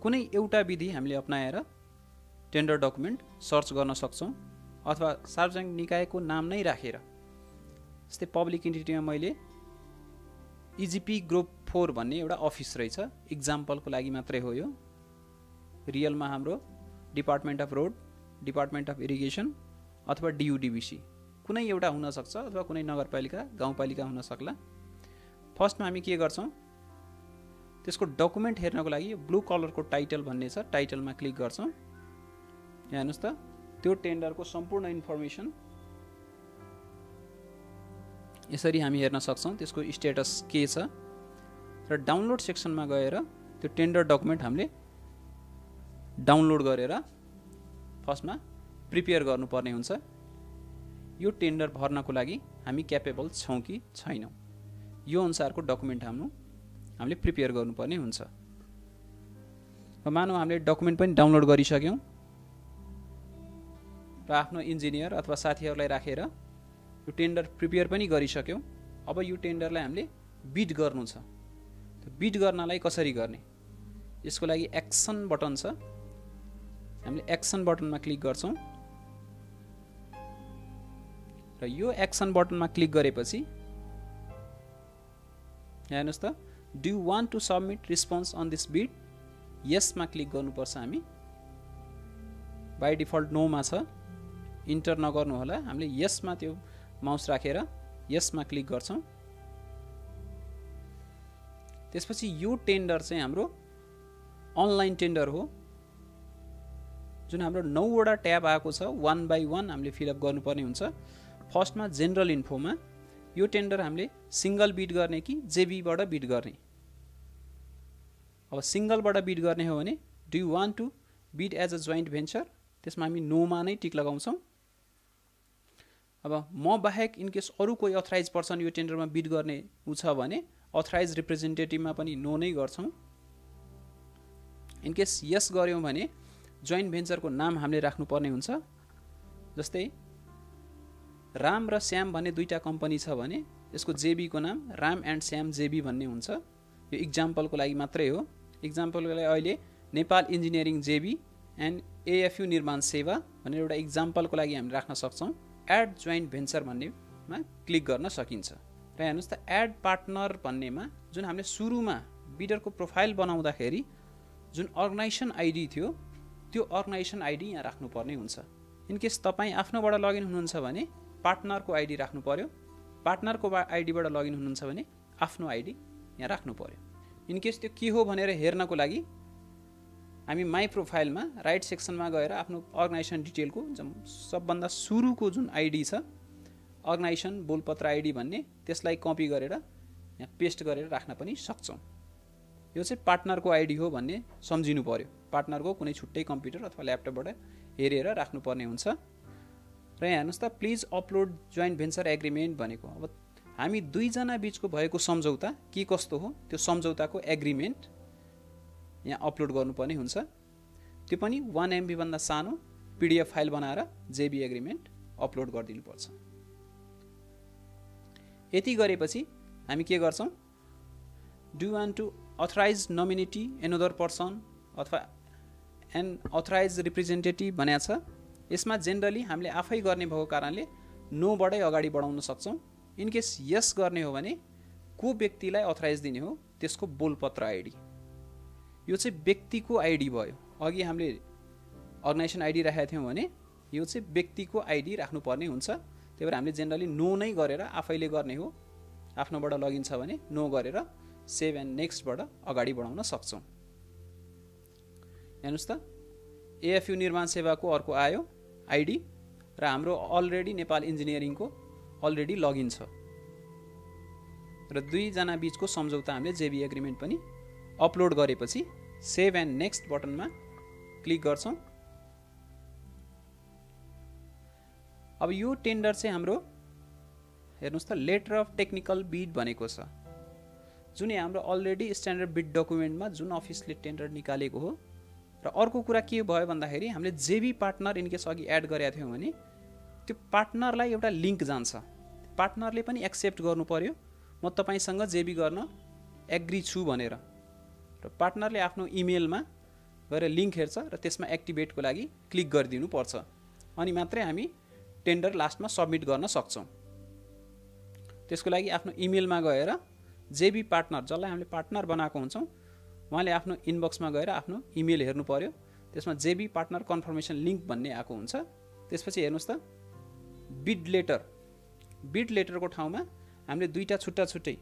कुनै एउटा विधि हामीले अपनाएर टेन्डर डकुमेन्ट सर्च गर्न सक्छौँ, अथवा सार्वजनिक निकायको नाम नै राखेर। जस्तै पब्लिक इन्टिटीमा मैले इजिपी ग्रुप 4 भन्ने एउटा अफिस रहेछ, इक्जाम्पलको लागि मात्रै हो यो। रियलमा हाम्रो department off road, department of irrigation अथवा डियुडिबिसी कुनै एउटा हुन सक्छ, अथवा कुनै नगरपालिका गाउँपालिका हुन सक्ला। फर्स्टमा हामी के गर्छौँ, त्यसको डकुमेन्ट हेर्नको लागि ब्लू कलरको टाइटल भन्ने छ, टाइटलमा क्लिक गर्छौँ। यहाँ हेर्नुहोस् त, त्यो टेन्डरको सम्पूर्ण इन्फर्मेसन यसरी हामी हेर्न सक्छौँ, त्यसको स्टेटस के छ। र डाउनलोड सेक्सनमा गएर त्यो टेन्डर डकुमेन्ट हामीले डाउनलोड गरेर फर्स्टमा प्रिपेयर गर्नुपर्ने हुन्छ। यो टेन्डर भर्नको लागि हामी क्यापेबल छौँ कि छैनौँ, यो अनुसारको डकुमेन्ट हामीले प्रिपेयर गर्नुपर्ने हुन्छ। र मानौँ हामीले डकुमेन्ट पनि डाउनलोड गरिसक्यौँ र आफ्नो इन्जिनियर अथवा साथीहरूलाई राखेर यो टेन्डर प्रिपेयर पनि गरिसक्यौँ। अब यो टेन्डरलाई हामीले बिड गर्नु छ। बिड गर्नलाई कसरी गर्ने, यसको लागि एक्सन बटन छ, हामीले एक्सन बटनमा क्लिक गर्छौँ। र यो एक्सन बटनमा क्लिक गरेपछि यहाँ हेर्नुहोस् त, do you want to submit response on this bid, यसमा क्लिक गर्नुपर्छ हामी। बाई डिफल्ट नोमा छ, इन्टर नगर्नु होला। हामीले यसमा त्यो माउस राखेर यसमा क्लिक गर्छौँ। त्यसपछि यो टेन्डर चाहिँ हाम्रो अनलाइन टेन्डर हो, जुन हाम्रो 9 वटा ट्याब आएको छ। 1 बाई 1 हामीले फिलअप गर्नुपर्ने हुन्छ। फर्स्टमा जेनरल इन्फोमा यो टेन्डर हामीले सिंगल बिड गर्ने कि जेबीबाट बिड गर्ने। अब सिंगलबाट बिड गर्ने हो भने do you want to bid as a joint venture, त्यसमा हामी नोमा नै टिक लगाउँछौँ। अब म बाहेक इनकेस अरू कोही अथराइज पर्सन यो टेन्डरमा बिड गर्ने उ छ भने अथराइज रिप्रेजेन्टेटिभमा पनि नो नै गर्छौँ। इनकेस यस गऱ्यौँ भने जोइन्ट भेन्चरको नाम हामीले राख्नुपर्ने हुन्छ। जस्तै राम र श्याम भन्ने दुईटा कम्पनी छ भने यसको जेबीको नाम राम एन्ड श्याम जेबी भन्ने हुन्छ। यो इक्जाम्पलको लागि मात्रै हो। इक्जाम्पलको लागि अहिले Nepal engineering JB and AFU Nirman Sewa भनेर एउटा इक्जाम्पलको लागि हामी राख्न सक्छौँ। एड जोइन्ट भेन्चर भन्नेमा क्लिक गर्न सकिन्छ। र हेर्नुहोस् त एड पार्टनर भन्नेमा जुन हामीले सुरुमा बिडरको प्रोफाइल बनाउँदाखेरि जुन अर्गनाइजेसन आइडी थियो त्यो अर्गनाइजेसन आइडी यहाँ राख्नुपर्ने हुन्छ। इनकेस तपाईँ आफ्नोबाट लगइन हुनुहुन्छ भने पार्टनरको आइडी राख्नु पर्यो। पार्टनरको आइडीबाट लगइन हुनुहुन्छ भने आफ्नो आइडी यहाँ राख्नु पर्यो। इनकेस त्यो के हो भनेर हेर्नको लागि हामी माई प्रोफाइलमा राइट सेक्सनमा गएर आफ्नो अर्गनाइजेसन डिटेलको सबभन्दा सुरुको जुन आइडी छ अर्गनाइजेसन बोलपत्र आइडी भन्ने त्यसलाई कपी गरेर यहाँ पेस्ट गरेर राख्न पनि सक्छौँ। यो चाहिँ पार्टनरको आइडी हो भन्ने सम्झिनु पर्यो। पार्टनरको कुनै छुट्टै कम्प्युटर अथवा ल्यापटपबाट हेरेर राख्नुपर्ने हुन्छ। र यहाँ हेर्नुहोस् त please upload joint venture agreement भनेको अब हामी दुईजना बिचको भएको सम्झौता के कस्तो हो त्यो सम्झौताको एग्रिमेन्ट यहाँ अपलोड गर्नुपर्ने हुन्छ। त्यो पनि 1 MB भन्दा सानो PDF फाइल बनाएर जेबी एग्रिमेन्ट अपलोड गरिदिनुपर्छ। यति गरेपछि हामी के गर्छौँ do want to authorise nominate another person अथवा एन अथराइज रिप्रेजेन्टेटिभ भनेको छ। यसमा जेनरली हामीले आफै गर्ने भएको कारणले नोबाटै अगाडि बढाउन सक्छौँ। इनकेस यस गर्ने हो भने को व्यक्तिलाई अथराइज दिने हो त्यसको बोलपत्र आइडी। यो चाहिँ व्यक्तिको आइडी भयो। अघि हामीले अर्गनाइजेसन आइडी राखेका थियौँ भने यो चाहिँ व्यक्तिको आइडी राख्नुपर्ने हुन्छ। त्यही भएर हामीले जेनरली नो नै गरेर आफैले गर्ने हो। आफ्नोबाट लगइन छ भने नो गरेर सेभ एन्ड नेक्स्टबाट अगाडि बढाउन सक्छौँ। हेर्नुहोस् त एएफयु निर्माण सेवाको अर्को आयो आइडी र हाम्रो अलरेडी नेपाल इन्जिनियरिङको अलरेडी लगइन छ र दुईजना बिचको सम्झौता हामीले जेबी एग्रिमेन्ट पनि अपलोड गरेपछि सेभ एन्ड नेक्स्ट बटनमा क्लिक गर्छौँ। अब यो टेन्डर चाहिँ हाम्रो हेर्नुहोस् त लेटर अफ टेक्निकल बिड भनेको छ जुन हाम्रो अलरेडी स्ट्यान्डर्ड बिड डकुमेन्टमा जुन अफिसले टेन्डर निकालेको हो। र अर्को कुरा के भयो भन्दाखेरि हामीले जेबी पार्टनर इनकेस अघि एड गरेका थियौँ भने त्यो पार्टनरलाई एउटा लिङ्क जान्छ। पार्टनरले पनि एक्सेप्ट गर्नु पर्यो म तपाईँसँग जेबी गर्न एग्री छु भनेर। र पार्टनरले आफ्नो इमेलमा गएर लिङ्क हेर्छ र त्यसमा एक्टिभेटको लागि क्लिक गरिदिनु पर्छ। अनि मात्रै हामी टेन्डर लास्टमा सबमिट गर्न सक्छौँ। त्यसको लागि आफ्नो इमेलमा गएर जेबी पार्टनर जसलाई हामीले पार्टनर बनाएको हुन्छौँ उहाँले आफ्नो इनबक्समा गएर आफ्नो इमेल हेर्नु पर्यो। त्यसमा जेबी पार्टनर कन्फर्मेसन लिङ्क भन्ने आएको हुन्छ। त्यसपछि हेर्नुहोस् त बिड लेटरको ठाउँमा हामीले दुईटा छुट्टा छुट्टै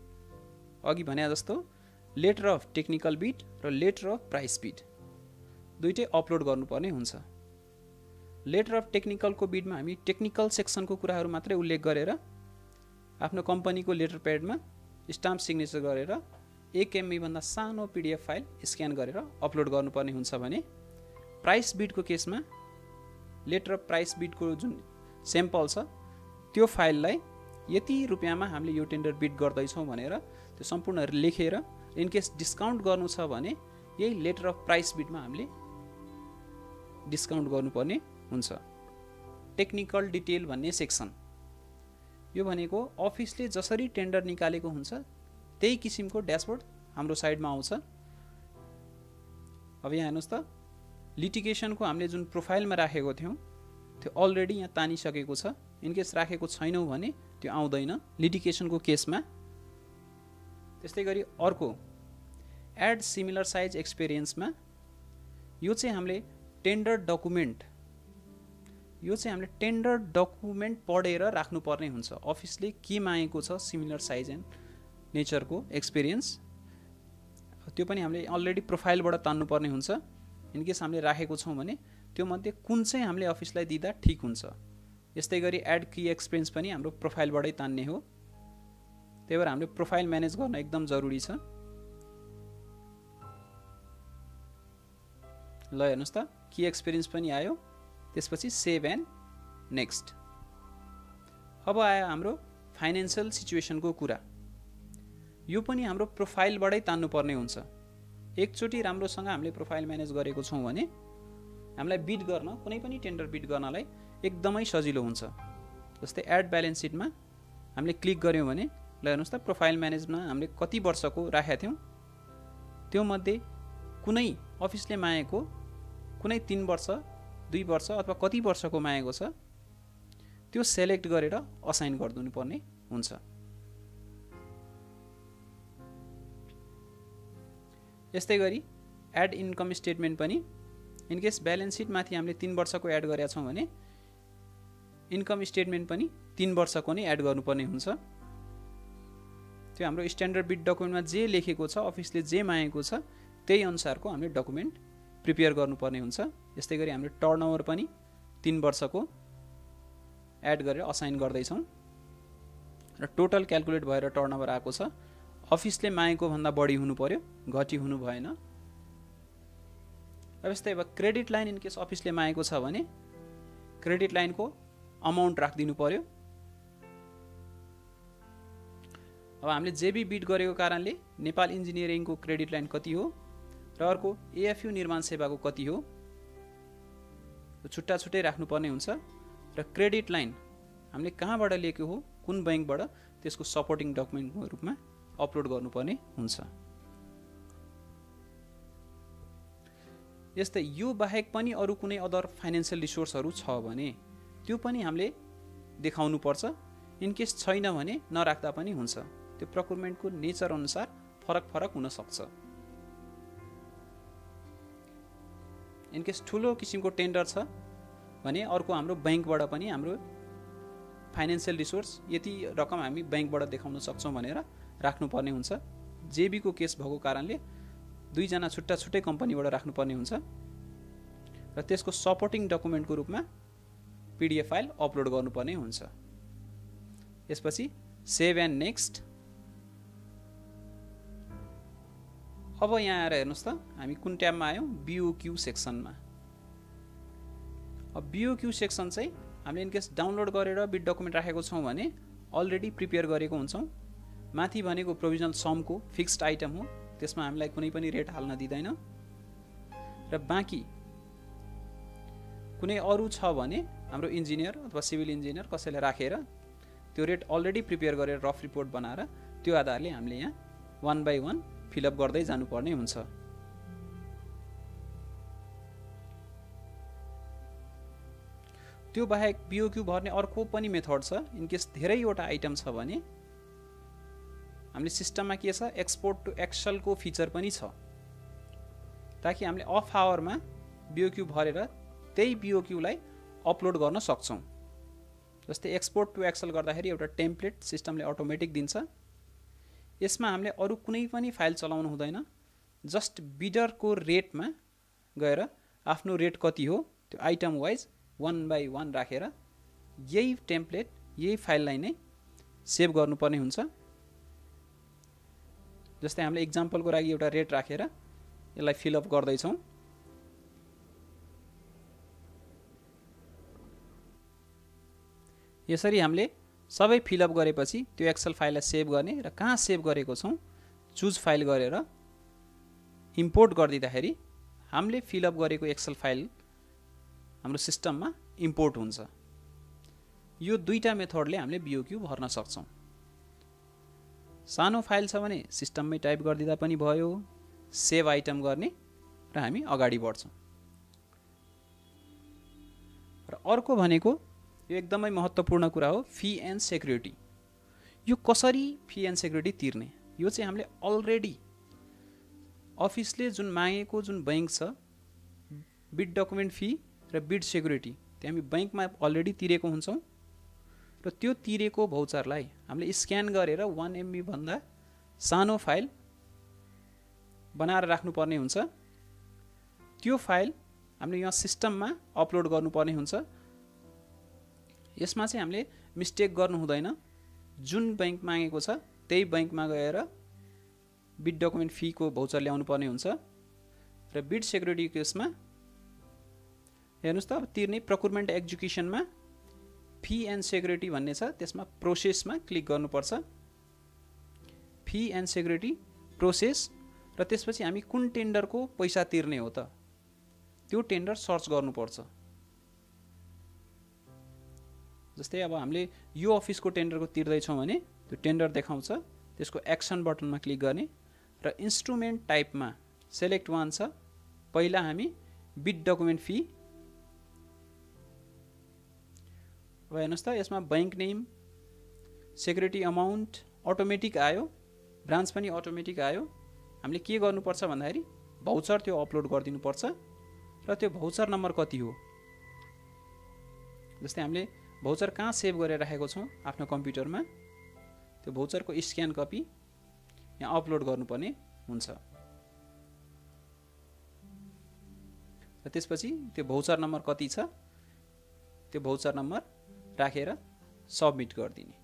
अघि भने जस्तो लेटर अफ टेक्निकल बिड र लेटर अफ प्राइस बिड दुईटै अपलोड गर्नुपर्ने हुन्छ। लेटर अफ टेक्निकलको बिडमा हामी टेक्निकल सेक्सनको कुराहरू मात्रै उल्लेख गरेर आफ्नो कम्पनीको लेटर प्याडमा स्टाम्प सिग्नेचर गरेर 1 MB भन्दा सानो PDF फाइल स्क्यान गरेर अपलोड गर्नुपर्ने हुन्छ भने प्राइस बिडको केसमा लेटर अफ प्राइस बिडको जुन स्याम्पल छ त्यो फाइललाई यति रुपियाँमा हामीले यो टेन्डर बिड गर्दैछौँ भनेर त्यो सम्पूर्ण लेखेर इनकेस डिस्काउन्ट गर्नु छ भने यही लेटर अफ प्राइस बिडमा हामीले डिस्काउन्ट गर्नुपर्ने हुन्छ। टेक्निकल डिटेल भन्ने सेक्सन यो भनेको अफिसले जसरी टेन्डर निकालेको हुन्छ त्यही किसिमको ड्यासबोर्ड हाम्रो साइडमा आउँछ। अब यहाँ हेर्नुहोस् त लिटिगेसनको हामीले जुन प्रोफाइलमा राखेको थियौँ त्यो अलरेडी यहाँ तानिसकेको छ। इनकेस राखेको छैनौँ भने त्यो आउँदैन लिटिगेसनको केसमा। त्यस्तै गरी अर्को एड सिमिलर साइज एक्सपिरियन्समा यो चाहिँ हामीले टेन्डर डकुमेन्ट पढेर राख्नुपर्ने हुन्छ। अफिसले के मागेको छ सिमिलर साइज एन्ड नेचरको एक्सपिरियन्स त्यो पनि हामीले अलरेडी प्रोफाइलबाट तान्नुपर्ने हुन्छ। इनकेस हामीले राखेको छौँ भने त्यो मध्ये कुन चाहिँ हामीले अफिसलाई दिँदा ठिक हुन्छ। यस्तै गरी एड की एक्सपिरियन्स पनि हाम्रो प्रोफाइलबाटै तान्ने हो। त्यही भएर हामीले प्रोफाइल म्यानेज गर्न एकदम जरुरी छ। ल हेर्नुहोस् त की एक्सपिरियन्स पनि आयो। त्यसपछि सेभ एन्ड नेक्स्ट अब आयो हाम्रो फाइनेन्शियल सिचुएसनको कुरा। यो पनि हाम्रो प्रोफाइलबाटै तान्नुपर्ने हुन्छ। एकचोटि राम्रोसँग हामीले प्रोफाइल म्यानेज गरेको छौँ भने हामीलाई बिड गर्न, कुनै पनि टेन्डर बिड गर्नलाई एकदमै सजिलो हुन्छ। जस्तै एड ब्यालेन्स सिटमा हामीले क्लिक गऱ्यौँ भने ल हेर्नुहोस् त प्रोफाइल म्यानेजमा हामीले कति वर्षको राखेका थियौँ, त्यो मध्ये कुनै अफिसले मागेको कुनै 3 वर्ष 2 वर्ष अथवा कति वर्षको मागेको छ त्यो सेलेक्ट गरेर असाइन गरिदिनु पर्ने हुन्छ। यस्तै गरी एड इन्कम स्टेटमेन्ट पनि इनकेस ब्यालेन्स सिट माथि हामीले 3 वर्षको एड गरेका छौँ भने इन्कम स्टेटमेन्ट पनि 3 वर्षको नै एड गर्नुपर्ने हुन्छ। त्यो हाम्रो स्ट्यान्डर्ड बिड डकुमेन्टमा जे लेखेको छ, अफिसले जे मागेको छ त्यही अनुसारको हामीले डकुमेन्ट प्रिपेयर गर्नुपर्ने हुन्छ। यस्तै गरी हामीले टर्नओभर पनि 3 वर्षको एड गरेर असाइन गर्दैछौँ र टोटल क्यालकुलेट भएर टर्नओभर आएको छ। अफिसले मागेको भन्दा बढी हुनु पर्यो, घटी हुनु भएन। अब यस्तै अब क्रेडिट लाइन इनकेस अफिसले मागेको छ भने क्रेडिट लाइनको अमाउन्ट राखिदिनु पर्यो। अब हामीले जेबी बिड गरेको कारणले नेपाल इन्जिनियरिङको क्रेडिट लाइन कति हो र अर्को एएफयू निर्माण सेवाको कति हो छुट्टा छुट्टै राख्नुपर्ने हुन्छ। र क्रेडिट लाइन हामीले कहाँबाट लिएको हो, कुन ब्याङ्कबाट, त्यसको सपोर्टिङ डकुमेन्टको रूपमा अपलोड गर्नुपर्ने हुन्छ। यस्तै यो बाहेक पनि अरू कुनै अदर फाइनेन्शियल रिसोर्सहरू छ भने त्यो पनि हामीले देखाउनु पर्छ। इनकेस छैन भने नराख्दा पनि हुन्छ। त्यो प्रोक्युरमेन्टको नेचर अनुसार फरक हुन सक्छ। इनकेस ठुलो किसिमको टेन्डर छ भने अर्को हाम्रो ब्याङ्कबाट पनि हाम्रो फाइनेन्शियल रिसोर्स यति रकम हामी ब्याङ्कबाट देखाउन सक्छौँ भनेर राख्नुपर्ने हुन्छ। जेबीको केस भएको कारणले 2 जना छुट्टा छुट्टै कम्पनीबाट राख्नुपर्ने हुन्छ र त्यसको सपोर्टिङ डकुमेन्टको रूपमा पीडीएफ फाइल अपलोड गर्नुपर्ने हुन्छ। यसपछि सेभ एन्ड नेक्स्ट। अब यहाँ आएर हेर्नुहोस् त हामी कुन ट्याबमा आयौँ, बीओक्यू सेक्सनमा। अब बीओक्यू सेक्सन चाहिँ हामीले इनकेस डाउनलोड गरेर बिड डकुमेन्ट राखेको छौँ भने अलरेडी प्रिपेयर गरेको हुन्छौँ। माथि भनेको प्रोभिजनल समको फिक्स्ड आइटम हो, त्यसमा हामीलाई कुनै पनि रेट हाल्न दिँदैन। र बाँकी कुनै अरू छ भने हाम्रो इन्जिनियर अथवा सिभिल इन्जिनियर कसैले राखेर त्यो रेट अलरेडी प्रिपेयर गरेर रफ रिपोर्ट बनाएर त्यो आधारले हामीले यहाँ 1 by 1 फिलअप गर्दै जानुपर्ने हुन्छ। त्यो बाहेक बीओक्यू भर्ने अर्को पनि मेथड छ। इनकेस धेरैवटा आइटम छ भने हामीले सिस्टममा के छ, एक्सपोर्ट टु एक्सेलको फिचर पनि छ, ताकि हामीले अफ आवरमा बीओक्यू भरेर त्यही बीओक्यूलाई अपलोड गर्न सक्छौँ। जस्तै एक्सपोर्ट टु एक्सेल गर्दाखेरि एउटा टेम्प्लेट सिस्टमले अटोमेटिक दिन्छ। यसमा हामीले अरू कुनै पनि फाइल चलाउनु हुँदैन। जस्ट बिडरको रेटमा गएर आफ्नो रेट कति हो त्यो आइटम वाइज 1 by 1 राखेर यही टेम्प्लेट यही फाइललाई नै सेभ गर्नुपर्ने हुन्छ। जस्तै हामीले इक्जाम्पलको लागि एउटा रेट राखेर यसलाई फिलअप गर्दैछौँ। यसरी हामीले सबै फिलअप गरेपछि त्यो एक्सेल फाइललाई सेभ गर्ने र कहाँ सेभ गरेको छौँ चुज फाइल गरेर इम्पोर्ट गरिदिँदाखेरि हामीले फिलअप गरेको एक्सेल फाइल हाम्रो सिस्टममा इम्पोर्ट हुन्छ। यो दुईटा मेथडले हामीले बीओक्यू भर्न सक्छौँ। सानो फाइल छ भने सिस्टममै टाइप गरिदिँदा पनि भयो, सेभ आइटम गर्ने र हामी अगाडि बढ्छौँ। र अर्को भनेको यो एकदमै महत्त्वपूर्ण कुरा हो, फी एन्ड सेक्युरिटी। यो कसरी फी एन्ड सेक्युरिटी तिर्ने, यो चाहिँ हामीले अलरेडी अफिसले जुन मागेको जुन बैंक छ बिड डकुमेन्ट फी र बिड सेक्युरिटी त्यो हामी बैंकमा अलरेडी तिरेको हुन्छौँ र त्यो तिरेको भौचरलाई हामीले स्क्यान गरेर 1 MB भन्दा सानो फाइल बनाएर राख्नुपर्ने हुन्छ। त्यो फाइल हामीले यहाँ सिस्टममा अपलोड गर्नुपर्ने हुन्छ। यसमा चाहिँ हामीले मिस्टेक गर्नु हुँदैन। जुन बैंक मागेको छ त्यही बैंकमा गएर बिड डकुमेन्ट फी को भौचर ल्याउनु पर्ने हुन्छ। र बिड सेक्युरिटी केसमा हेर्नुस् त अब तिर्ने प्रोक्युरमेन्ट एक्जिक्युसनमा फी एन्ड सेक्युरिटी भन्ने छ, त्यसमा प्रोसेसमा क्लिक गर्नुपर्छ। फी एन्ड सेक्युरिटी प्रोसेस, र त्यसपछि हामी कुन टेन्डरको पैसा तिर्ने हो त त्यो टेन्डर सर्च गर्नुपर्छ। जस्तै अब हामीले यो अफिसको टेन्डरको तिर्दैछौँ भने त्यो टेन्डर देखाउँछ, त्यसको एक्सन बटनमा क्लिक गर्ने र इन्स्ट्रुमेन्ट टाइपमा सेलेक्ट वान छ। पहिला हामी बिड डकुमेन्ट फी, अब हेर्नुहोस् त यसमा bank name, security amount automatic आयो, ब्रान्च पनि अटोमेटिक आयो। हामीले के गर्नुपर्छ भन्दाखेरि भाउचर त्यो अपलोड गरिदिनुपर्छ र त्यो भाउचर नम्बर कति हो। जस्तै हामीले भाउचर कहाँ सेभ गरेर राखेको छौँ आफ्नो कम्प्युटरमा, त्यो भाउचरको स्क्यान कपी यहाँ अपलोड गर्नुपर्ने हुन्छ। र त्यसपछि त्यो भाउचर नम्बर कति छ त्यो भाउचर नम्बर राखेर सबमिट गरिदिने।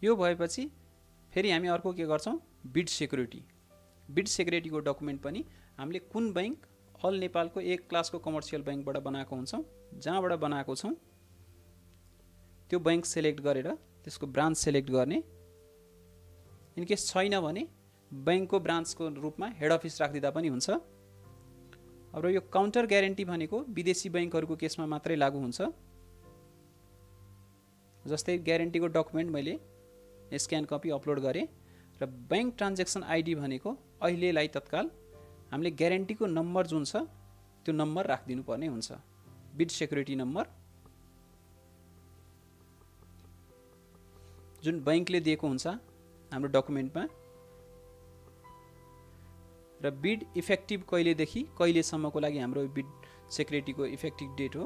यो भएपछि फेरि हामी अर्को के गर्छौँ, बिड सेक्युरिटी। बिड सेक्युरिटीको डकुमेन्ट पनि हामीले कुन बैंक, अल नेपालको एक क्लासको कमर्सियल बैंकबाट बनाएको हुन्छौँ, जहाँबाट बनाएको छौँ त्यो बैंक सेलेक्ट गरेर त्यसको ब्रान्च सेलेक्ट गर्ने। इनकेस छैन भने बैंकको ब्रान्चको रूपमा हेड अफिस राखिदिँदा पनि हुन्छ। अब यो काउन्टर ग्यारेन्टी भनेको विदेशी बैंकहरूको केसमा मात्रै लागू हुन्छ। जस्तै ग्यारेन्टीको डकुमेन्ट मैले स्क्यान कपी अपलोड गरेँ र बैंक ट्रान्जेक्सन आइडी भनेको अहिलेलाई तत्काल हामीले ग्यारेन्टीको नम्बर जुन छ त्यो नम्बर राखिदिनु पर्ने हुन्छ, बिड सेक्युरिटी नम्बर जुन बैंकले दिएको हुन्छ हाम्रो डकुमेन्टमा। र बिड इफेक्टिभ कहिलेदेखि कहिलेसम्मको लागि हाम्रो बिड सेक्युरिटीको इफेक्टिभ डेट हो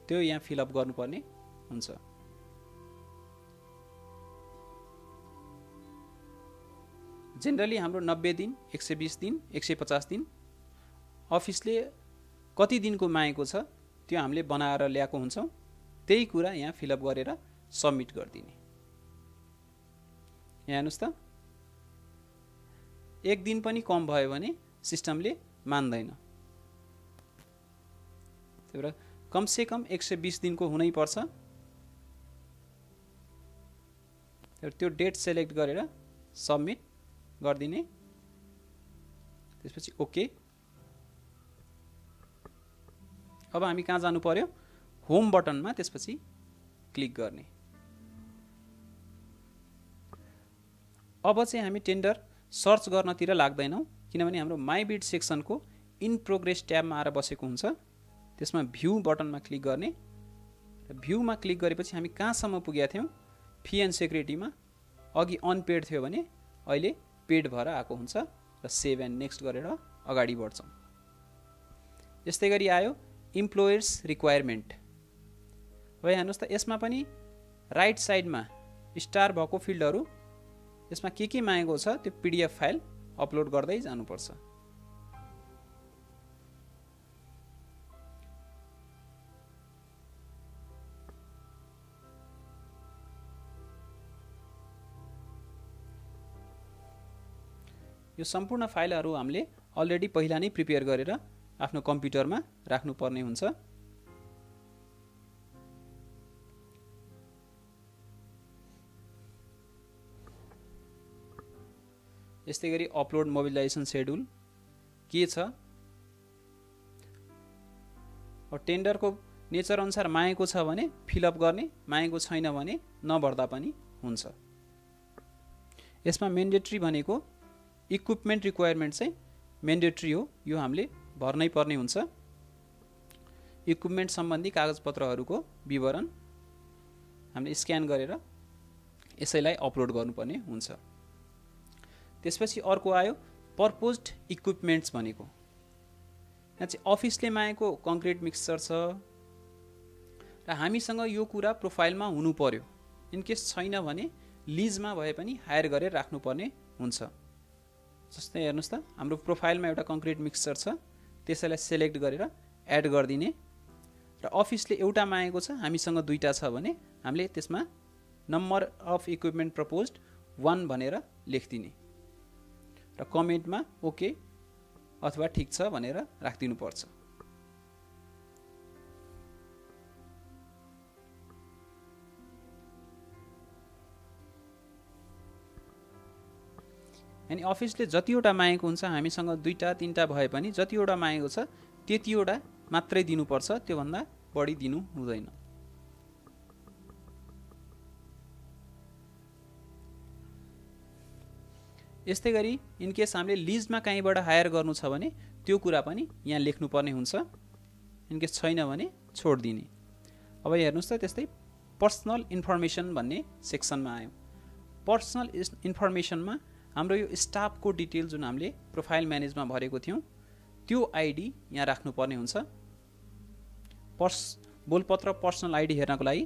त्यो यहाँ फिलअप गर्नुपर्ने हुन्छ। जेनरली हाम्रो 90 दिन, 120 दिन, 150 दिन अफिसले कति दिनको मागेको छ त्यो हामीले बनाएर ल्याएको हुन्छौँ। त्यही कुरा यहाँ फिलअप गरेर सबमिट गरिदिने। यहाँ हेर्नुहोस् त, एक दिन पनि कम भयो भने सिस्टमले मान्दैन। त्यही भएर कमसेकम 120 दिनको हुनै पर्छ। त्यो डेट सेलेक्ट गरेर सबमिट गरिदिने। त्यसपछि ओके। अब हामी कहाँ जानु पर्यो, होम बटनमा त्यसपछि क्लिक गर्ने। अब चाहिँ हामी टेन्डर सर्च गर्नतिर लाग्दैनौँ, किनभने हाम्रो माई बिड सेक्सनको इन प्रोग्रेस ट्याबमा आएर बसेको हुन्छ। त्यसमा भ्यू बटनमा क्लिक गर्ने र भ्यूमा क्लिक गरेपछि हामी कहाँसम्म पुगेका थियौँ, फी एन्ड सेक्युरिटीमा। अघि अनपेड थियो भने अहिले पेड भएर आएको हुन्छ र सेभ एन्ड नेक्स्ट गरेर अगाडि बढ्छौँ। यस्तै गरी आयो इम्प्लोयर्स रिक्वायरमेन्ट। अब हेर्नुहोस् त, यसमा पनि राइट साइडमा स्टार भएको फिल्डहरू, यसमा के मागेको छ त्यो पीडीएफ फाइल अपलोड गर्दै जानुपर्छ। यो सम्पूर्ण फाइलहरू हामीले अलरेडी पहिला नै प्रिपेयर गरेर आफ्नो कम्प्युटरमा राख्नुपर्ने हुन्छ। यस्तै गरी अपलोड मोबिलाइजेसन शेड्युल के छ, टेन्डरको नेचर अनुसार मागेको छ भने फिलअप गर्ने, मागेको छैन भने नभर्दा पनि हुन्छ। यसमा मेन्डेटरी भनेको इक्विपमेन्ट रिक्वायरमेन्ट चाहिँ मेन्डेटरी हो, यो हामीले भर्नै पर्ने हुन्छ। इक्विपमेन्ट सम्बन्धी कागजपत्रहरूको विवरण हामीले स्क्यान गरेर यसैलाई अपलोड गर्नुपर्ने हुन्छ। त्यसपछि अर्को आयो पर्पोज्ड इक्विपमेन्ट्स भनेको। यहाँ चाहिँ अफिसले मागेको कङ्क्रिट मिक्सचर छ र हामीसँग यो कुरा प्रोफाइलमा हुनु पर्यो। इनकेस छैन भने लिजमा भए पनि हायर गरेर राख्नुपर्ने हुन्छ। जस्तै हेर्नुहोस् त, हाम्रो प्रोफाइलमा एउटा कङ्क्रिट मिक्सचर छ, त्यसैलाई सेलेक्ट गरेर एड गरिदिने। र अफिसले एउटा मागेको छ, हामीसँग दुईटा छ भने हामीले त्यसमा नम्बर अफ इक्विपमेन्ट प्रपोज्ड 1 भनेर लेखिदिने र कमेन्टमा ओके अथवा ठिक छ भनेर राखिदिनु पर्छ। अनि अफिसले जतिवटा मागेको हुन्छ हामीसँग 2टा 3टा भए पनि जतिवटा मागेको छ त्यतिवटा मात्रै दिनुपर्छ, त्योभन्दा बढी दिनु हुँदैन। यस्तै गरी इनकेस हामीले लिजमा कहीँबाट हायर गर्नु छ भने त्यो कुरा पनि यहाँ लेख्नुपर्ने हुन्छ, इनकेस छैन भने छोडिदिने। अब हेर्नुहोस् त त्यस्तै पर्सनल इन्फर्मेसन भन्ने सेक्सनमा आयो। पर्सनल इन्फर्मेसनमा हाम्रो यो स्टाफको डिटेल जुन हामीले प्रोफाइल म्यानेजमा भरेको थियौँ त्यो आइडी यहाँ राख्नुपर्ने हुन्छ। बोलपत्र पर्सनल आइडी हेर्नको लागि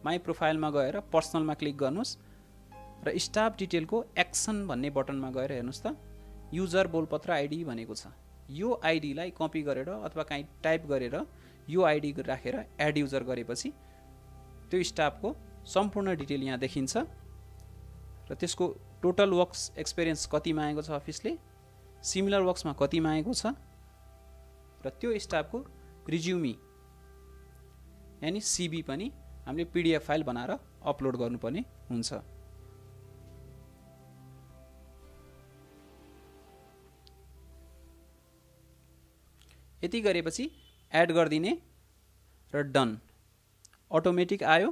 माई प्रोफाइलमा गएर पर्सनलमा क्लिक गर्नुहोस् र स्टाफ डिटेलको एक्सन भन्ने बटनमा गएर हेर्नुहोस् त युजर बोलपत्र आइडी भनेको छ। यो आइडीलाई कपी गरेर अथवा कहीँ टाइप गरेर यो आइडी राखेर एड युजर गरेपछि त्यो स्टाफको सम्पूर्ण डिटेल यहाँ देखिन्छ र त्यसको टोटल वर्क्स एक्सपिरियन्स कति मागेको छ अफिसले, सिमिलर वर्क्समा कति मागेको छ र त्यो स्टाफको रिज्युमी यानी सिबी पनि हामीले पीडीएफ फाइल बनाएर अपलोड गर्नुपर्ने हुन्छ। यति गरेपछि एड गरिदिने र डन अटोमेटिक आयो।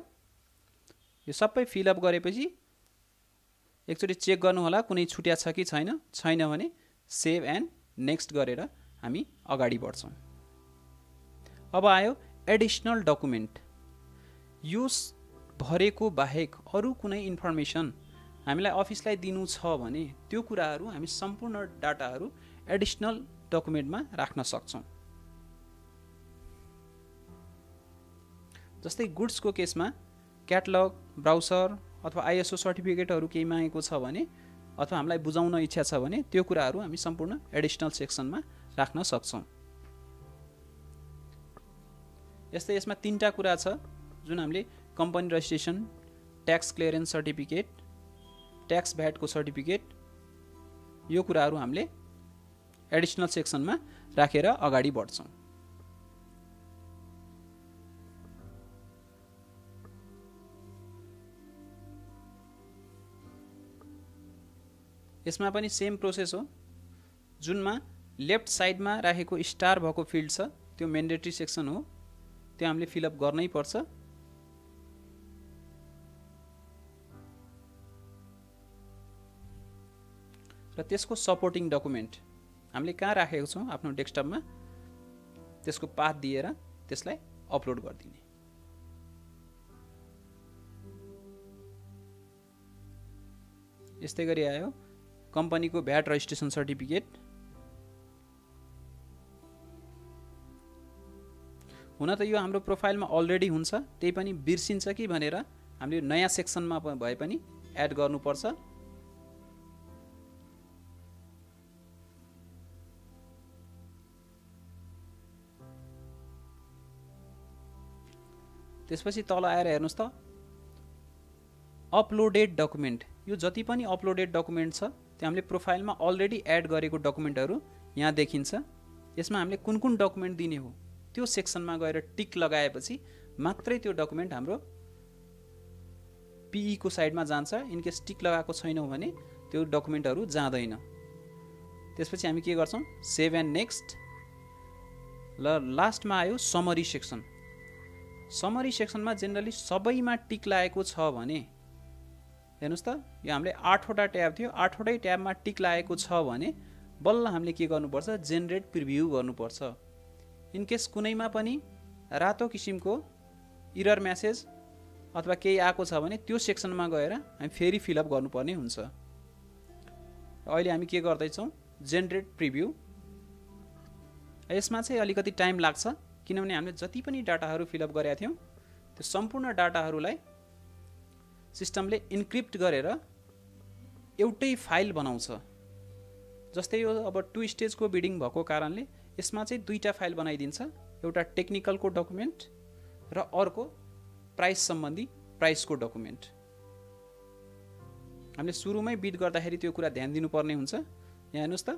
यो सबै फिलअप गरेपछि एकचोटि चेक गर्नु होला कुनै छुट्या छ कि छैन, छैन भने सेभ एन्ड नेक्स्ट गरेर हामी अगाडि बढ्छौँ। अब आयो एडिसनल डकुमेन्ट। यो भरेको बाहेक अरू कुनै इन्फर्मेसन हामीलाई अफिसलाई दिनु छ भने त्यो कुराहरू हामी सम्पूर्ण डाटाहरू एडिसनल डकुमेन्टमा राख्न सक्छौँ। जस्तै गुड्सको केसमा क्याटलग, ब्राउसर अथवा आइएसओ सर्टिफिकेटहरू केही मागेको छ भने अथवा हामीलाई बुझाउन इच्छा छ भने त्यो कुराहरू हामी सम्पूर्ण एडिसनल सेक्सनमा राख्न सक्छौँ। यस्तै यसमा 3टा कुरा छ जुन हामीले company registration, tax clearance certificate, tax भ्याटको सर्टिफिकेट, यो कुराहरू हामीले एडिसनल सेक्सनमा राखेर अगाडि बढ्छौँ। यसमा पनि सेम प्रोसेस हो। जुनमा लेफ्ट साइडमा राखेको स्टार भएको फिल्ड छ त्यो मेन्डेटरी सेक्सन हो, त्यो हामीले फिलअप गर्नै पर्छ। र त्यसको सपोर्टिङ डकुमेन्ट हामीले कहाँ राखेको छौँ आफ्नो डेस्कटपमा त्यसको पाथ दिएर त्यसलाई अपलोड गरिदिने। यस्तै गरी आयो कम्पनीको भ्याट रजिस्ट्रेसन सर्टिफिकेट। हुन त यो हाम्रो प्रोफाइलमा अलरेडी हुन्छ, त्यही पनि बिर्सिन्छ कि भनेर हामीले नयाँ सेक्सनमा भए पनि एड गर्नुपर्छ। त्यसपछि तल आएर हेर्नुहोस् त अपलोडेड डकुमेन्ट। यो जति पनि अपलोडेड डकुमेन्ट छ त्यो हामीले प्रोफाइलमा अलरेडी एड गरेको डकुमेन्टहरू यहाँ देखिन्छ। यसमा हामीले कुन कुन डकुमेन्ट दिने हो त्यो सेक्सनमा गएर टिक लगाएपछि मात्रै त्यो डकुमेन्ट हाम्रो पीई को साइडमा जान्छ। इनकेस टिक लगाएको छैनौँ भने त्यो डकुमेन्टहरू जाँदैन। त्यसपछि हामी के गर्छौँ सेभ एन्ड नेक्स्ट। ल लास्टमा आयो समरी सेक्सन। समरी सेक्सनमा जेनरली सबैमा टिक लागेको छ भने हेर्नुहोस् त यो हामीले 8वटा ट्याब थियो, 8वटै ट्याबमा टिक लागेको छ भने बल्ल हामीले के गर्नुपर्छ जेनरेट प्रिभ्यू गर्नुपर्छ। इनकेस कुनैमा पनि रातो किसिमको इरर म्यासेज अथवा केही आएको छ भने त्यो सेक्सनमा गएर हामी फेरि फिलअप गर्नुपर्ने हुन्छ। अहिले हामी के गर्दैछौँ जेनरेट प्रिभ्यू। यसमा चाहिँ अलिकति टाइम लाग्छ किनभने हामीले जति पनि डाटाहरू फिलअप गरेका थियौँ त्यो सम्पूर्ण डाटाहरूलाई सिस्टमले इन्क्रिप्ट गरेर एउटै फाइल बनाउँछ। जस्तै यो अब 2 स्टेजको बिडिङ भएको कारणले यसमा चाहिँ 2टा फाइल बनाइदिन्छ, एउटा टेक्निकलको डकुमेन्ट र अर्को प्राइस सम्बन्धी प्राइसको डकुमेन्ट। हामीले सुरुमै बिड गर्दाखेरि त्यो कुरा ध्यान दिनुपर्ने हुन्छ। यहाँ हेर्नुहोस् त,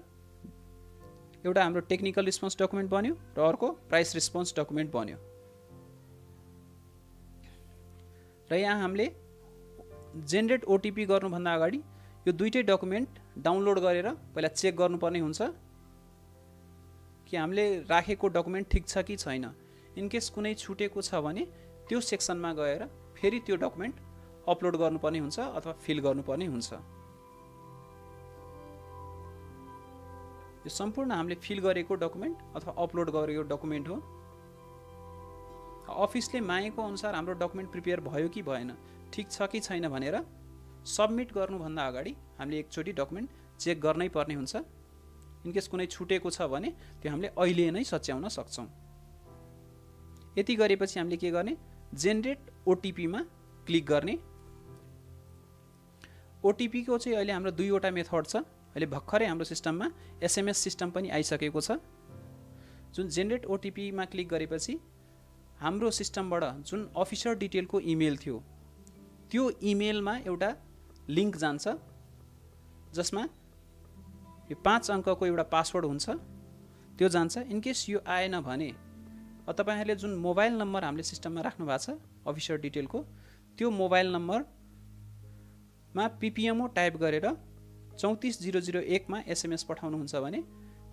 एउटा हाम्रो टेक्निकल रिस्पोन्स डकुमेन्ट बन्यो र अर्को प्राइस रिस्पोन्स डकुमेन्ट बन्यो। र यहाँ हामीले जेनेरेट ओटिपी गर्नुभन्दा अगाडि यो दुईटै डकुमेन्ट डाउनलोड गरेर पहिला चेक गर्नुपर्ने हुन्छ कि हामीले राखेको डकुमेन्ट ठिक छ कि छैन। इनकेस कुनै छुटेको छ भने त्यो सेक्सनमा गएर फेरि त्यो डकुमेन्ट अपलोड गर्नुपर्ने हुन्छ अथवा फिल गर्नुपर्ने हुन्छ। यो सम्पूर्ण हामीले फिल गरेको डकुमेन्ट अथवा अपलोड गरेको डकुमेन्ट हो। अफिसले मागेको अनुसार हाम्रो डकुमेन्ट प्रिपेयर भयो कि भएन, ठिक छ कि छैन भनेर सबमिट गर्नुभन्दा अगाडि हामीले एकचोटि डकुमेन्ट चेक गर्नै पर्ने हुन्छ। इनकेस कुनै छुटेको छ भने त्यो हामीले अहिले नै सच्याउन सक्छौँ। यति गरेपछि हामीले के गर्ने, जेनेरेट ओटिपीमा क्लिक गर्ने। ओटिपीको चाहिँ अहिले हाम्रो दुईवटा मेथड छ। अहिले भर्खरै हाम्रो सिस्टममा एसएमएस सिस्टम पनि आइसकेको छ। जुन जेनेरेट ओटिपीमा क्लिक गरेपछि हाम्रो सिस्टमबाट जुन अफिसर डिटेलको इमेल थियो त्यो इमेलमा एउटा लिङ्क जान्छ जसमा यो 5 अङ्कको एउटा पासवर्ड हुन्छ, त्यो जान्छ। इनकेस यो आएन भने तपाईहरूले जुन मोबाइल नम्बर हामीले सिस्टममा राख्नु भएको छ अफिसर डिटेलको, त्यो मोबाइल नम्बरमा पिपिएमओ टाइप गरेर 34001 मा एसएमएस पठाउनुहुन्छ भने